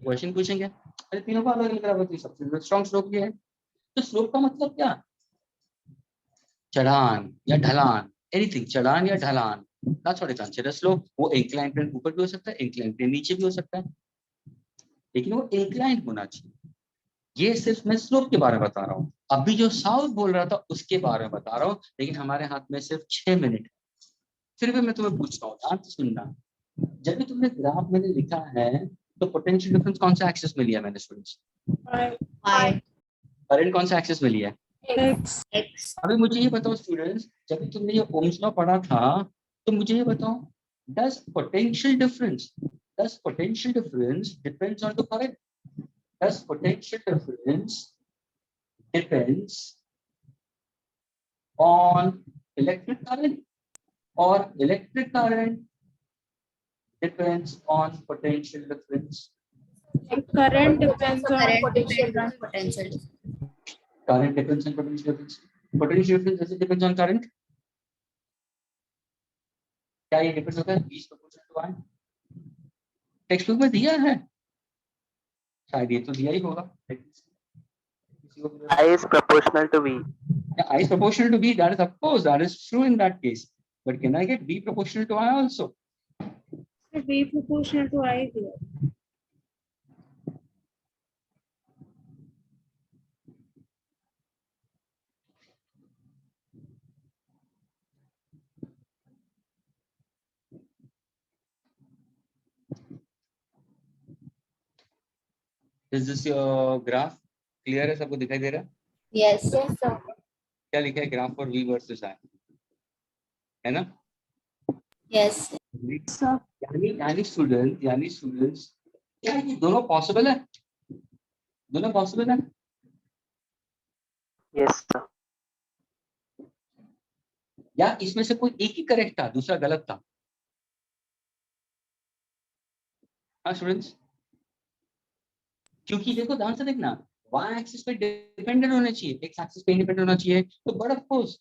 क्वेश्चन पूछेंगे, अरे तीनों का अलग अलग ग्राफ होती है, सबसे स्ट्रॉन्ग स्लोप ये है। तो स्लोप का मतलब क्या? चढ़ान या ढलान, एनीथिंग, चढ़ान या ढलान, that's what I consider slope। वो इंक्लाइन प्लेन ऊपर भी हो सकता है, इंक्लाइन प्लेन नीचे भी हो सकता है, लेकिन वो इंक्लाइन होना चाहिए। ये सिर्फ मैं स्लोप के बारे में बता रहा हूँ। अभी जो साउथ बोल रहा था उसके बारे में बता रहा हूँ, लेकिन हमारे हाथ में सिर्फ 6 मिनट है। फिर भी मैं तुम्हें पूछता हूँ, ध्यान से सुनना। जब भी तुमने ग्राफ मैंने लिखा है तो पोटेंशियल डिफरेंस कौन सा एक्सिस में लिया मैंने स्टूडेंट्स? करंट कौन सा एक्सिस में लिया है? X. अभी मुझे ये बताओ स्टूडेंट्स, जब भी तुमने ये ओम्स लॉ पढ़ा था तो मुझे ये बताओ, does potential difference depends on the current? Does potential difference depends on electric current, or electric current depends on potential difference? Current depends on potential. Potential. Current depends on potential difference. Potential difference does it depends on current? क्या ये depend होता है? 20 proportional to I? Text book में दिया है शायद, ये तो दिया ही होगा। I is proportional to V. Yeah, I is proportional to B. That is, of course, that is true in that case. But can I get B proportional to I also? B proportional to I here. Is this your graph? Clear है? सबको दिखाई दे रहा है? Yes. Yes, sir. क्या लिखा है graph for V versus I, है ना? Yes. यानी स्टूडेंट्स क्या ये दोनों पॉसिबल है? दोनों पॉसिबल है? Yes, sir. या इसमें से कोई एक ही करेक्ट था, दूसरा गलत था? हाँ स्टूडेंट्स, क्योंकि देखो ध्यान से देखना, y एक्सिस पे डिपेंडेंट होने चाहिए, x एक्सिस पे इंडिपेंडेंट होना चाहिए। तो but of course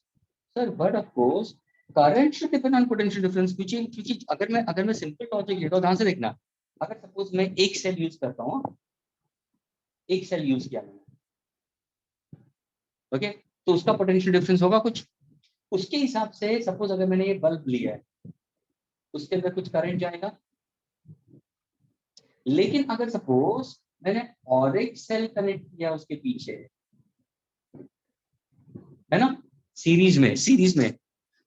sir, but of course current should depend on potential difference, क्योंकि अगर मैं सिंपल लॉजिक लेता हूँ, ध्यान से देखना, अगर सपोज मैं एक सेल यूज करता हूँ, एक सेल यूज किया मैंने, ओके, तो उसका पोटेंशियल डिफरेंस होगा कुछ, उसके हिसाब से सपोज अगर मैंने ये बल्ब लिया है, उसके अंदर कुछ करंट जाएगा। लेकिन अगर सपोज मैंने और एक सेल कनेक्ट किया उसके पीछे, है ना, सीरीज में,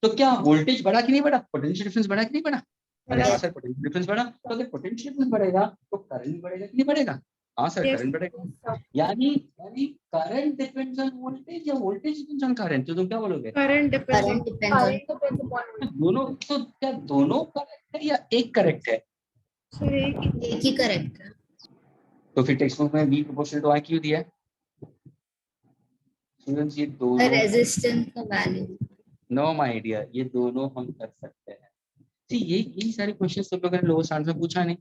तो क्या वोल्टेज बढ़ा कि नहीं बढ़ा, पोटेंशियल डिफरेंस बढ़ा कि नहीं बढ़ा? अरे हाँ सर, पोटेंशियल डिफरेंस बढ़ा। तो अगर पोटेंशियल डिफरेंस बढ़ेगा तो करंट बढ़ेगा कि नहीं बढ़ेगा? हाँ सर, Yes. करंट बढ़ेगा। यानी करंट डिपेंड्स ऑन वोल्टेज या वोल्टेज डिपेंड्स ऑन करंट, तो तुम क्या बोलोगे? Current depends on. Current depends on. Current depends upon voltage. दोनों, तो क्या दोनों करेक्ट है या एक करेक्ट है? So एक ही करेक्ट है। तो फिर टेक्स्ट बुक में V प्रोपोर्शनल टू I क्यों दिया है? स्टूडेंट्स ये दोनों, रेजिस्टेंस का वैल्यू। नो माय डियर, ये दोनों हम कर सकते हैं। See, यही सारे क्वेश्चंस सब लोगों ने लोअर स्टैंडर्ड में पूछा नहीं।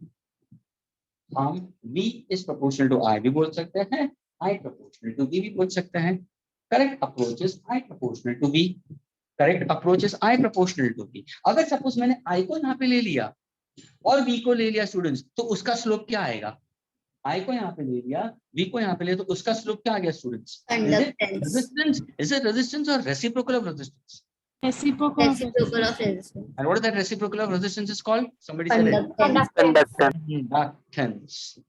हम V is proportional to I भी बोल सकते हैं, I proportional to V भी बोल सकते हैं। Correct approach is I proportional to V, correct approach is I proportional to V। अगर सपोज मैंने I को यहाँ पे ले लिया और V को ले लिया स्टूडेंट्स, तो उसका स्लोप क्या आएगा? I को यहाँ पे ले लिया, V को यहाँ पे ले, तो उसका स्लोप क्या आ गया students? Is it resistance or reciprocal of resistance? reciprocal. Reciprocal of resistance. And what is that reciprocal of resistance is called? Somebody said it. Conductance. Inductance.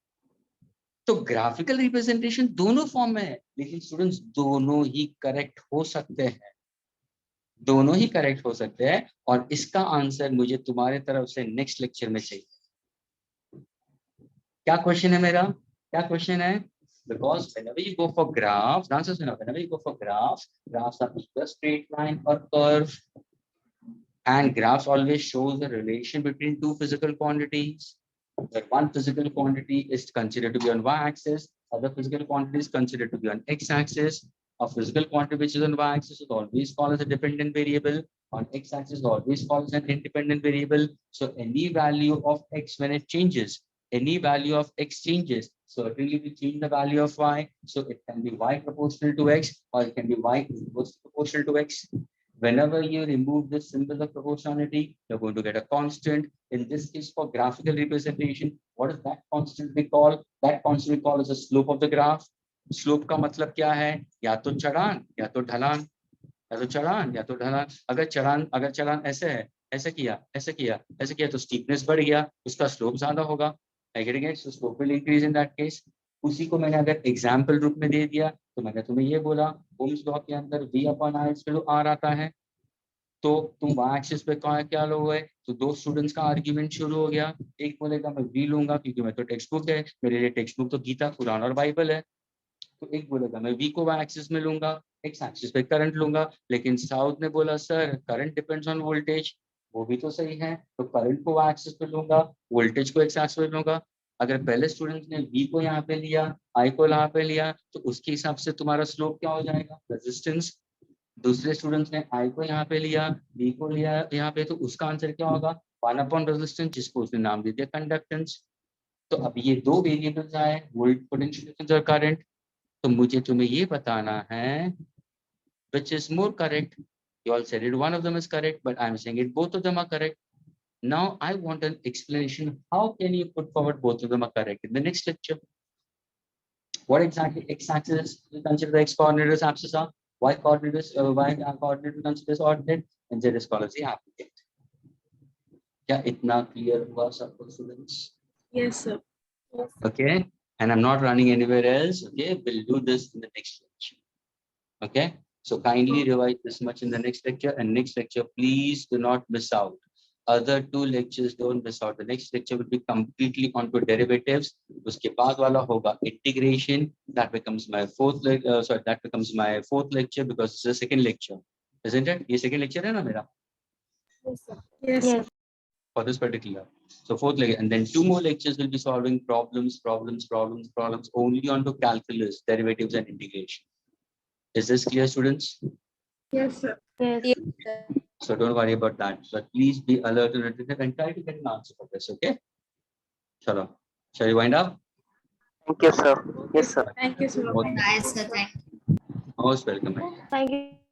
तो ग्राफिकल रिप्रेजेंटेशन दोनों फॉर्म में है, लेकिन स्टूडेंट्स दोनों ही correct हो सकते हैं, दोनों ही करेक्ट हो सकते हैं। और इसका आंसर मुझे तुम्हारे तरफ से नेक्स्ट लेक्चर में चाहिए। क्या क्वेश्चन है मेरा? क्या क्वेश्चन है? Because whenever you go for graphs, answer is whenever you go for graphs are either straight line or curve, and graphs always shows the relation between two physical quantities. That one physical quantity is considered to be on y-axis, other physical quantity is considered to be on x-axis. A physical quantity which is on y-axis is always called as a dependent variable. On x-axis always called as an independent variable. So any value of x when it changes, any value of x changes, certainly we change the value of y. So it can be y proportional to x, or it can be y inversely proportional to x. Whenever you remove this symbol of proportionality, you're going to get a constant. In this case, for graphical representation, what is that constant we call? That constant we call as the slope of the graph. Slope का मतलब क्या है? या तो चढ़ान या तो ढलान, या तो चढ़ान या तो ढलान। अगर चढ़ान ऐसे है, ऐसे किया तो स्टीपनेस बढ़ गया, उसका स्लोप ज्यादा होगा। Aggregate, so slope will increase in that case. उसी को मैंने अगर एग्जाम्पल रूप में दे दिया, तो मैंने तुम्हें ये बोला, ओम्स लॉ के अंदर V upon I equal R आता है, तो तुम y एक्सिस पे क्या लोगे? तो दो स्टूडेंट्स का आर्ग्यूमेंट शुरू हो गया। एक बोलेगा मैं V लूंगा क्योंकि मैं तो टेक्स्ट बुक है, मेरे लिए टेक्स्ट बुक तो गीता, कुरान और बाइबल है। तो एक बोलेगा मैं V को y एक्सिस में लूंगा, x एक्सिस पे करंट लूंगा। लेकिन साउथ ने बोला sir current depends on voltage, वो भी तो सही है, तो करंट को y एक्सिस पे लूंगा, वोल्टेज को x एक्सिस पे लूंगा। अगर पहले स्टूडेंट ने V को यहाँ पे लिया, I को यहाँ पे लिया, तो उसके हिसाब से तुम्हारा स्लोप क्या हो जाएगा? रेजिस्टेंस। दूसरे स्टूडेंट्स ने I को यहाँ पे लिया, V को लिया यहाँ पे, तो उसका आंसर क्या होगा? 1 अपॉन रेजिस्टेंस, जिसको उसने नाम दे दिया कंडक्टेंस। तो अब ये दो वेरिएबल्स आए, वोल्ट पोटेंशियल डिफरेंस और करंट। तो मुझे तुम्हें ये बताना है which is more correct. You all said it, one of them is correct, but I'm saying it both of them are correct. Now I want an explanation. How can you put forward both of them are correct in the next lecture? What exactly x-axis we consider the x-coordinate as abscissa, y-coordinate is y-coordinate we consider as ordinate, and z is called as the applique. क्या इतना clear हुआ सबको students? Yes, sir. Okay, and I'm not running anywhere else. Okay, we'll do this in the next lecture. Okay, so kindly revise this much in the next lecture, and next lecture please do not miss out. Other two lectures don't miss out. The next lecture will be completely onto derivatives. उसके बाद वाला होगा integration. That becomes my fourth lecture because it's the second lecture, isn't it? ये second lecture है ना मेरा? Yes, sir. Yes. For this particular. So fourth lecture, and then 2 more lectures will be solving problems only onto calculus, derivatives and integration. Is this clear, students? Yes, sir. Yes. So don't worry about that, but please be alert and attentive and try to get an answer for this, okay? Shall we wind up? Thank you, sir. Yes, sir. Thank you, sir. Most, Bye, sir. Thank you. most welcome. Thank you.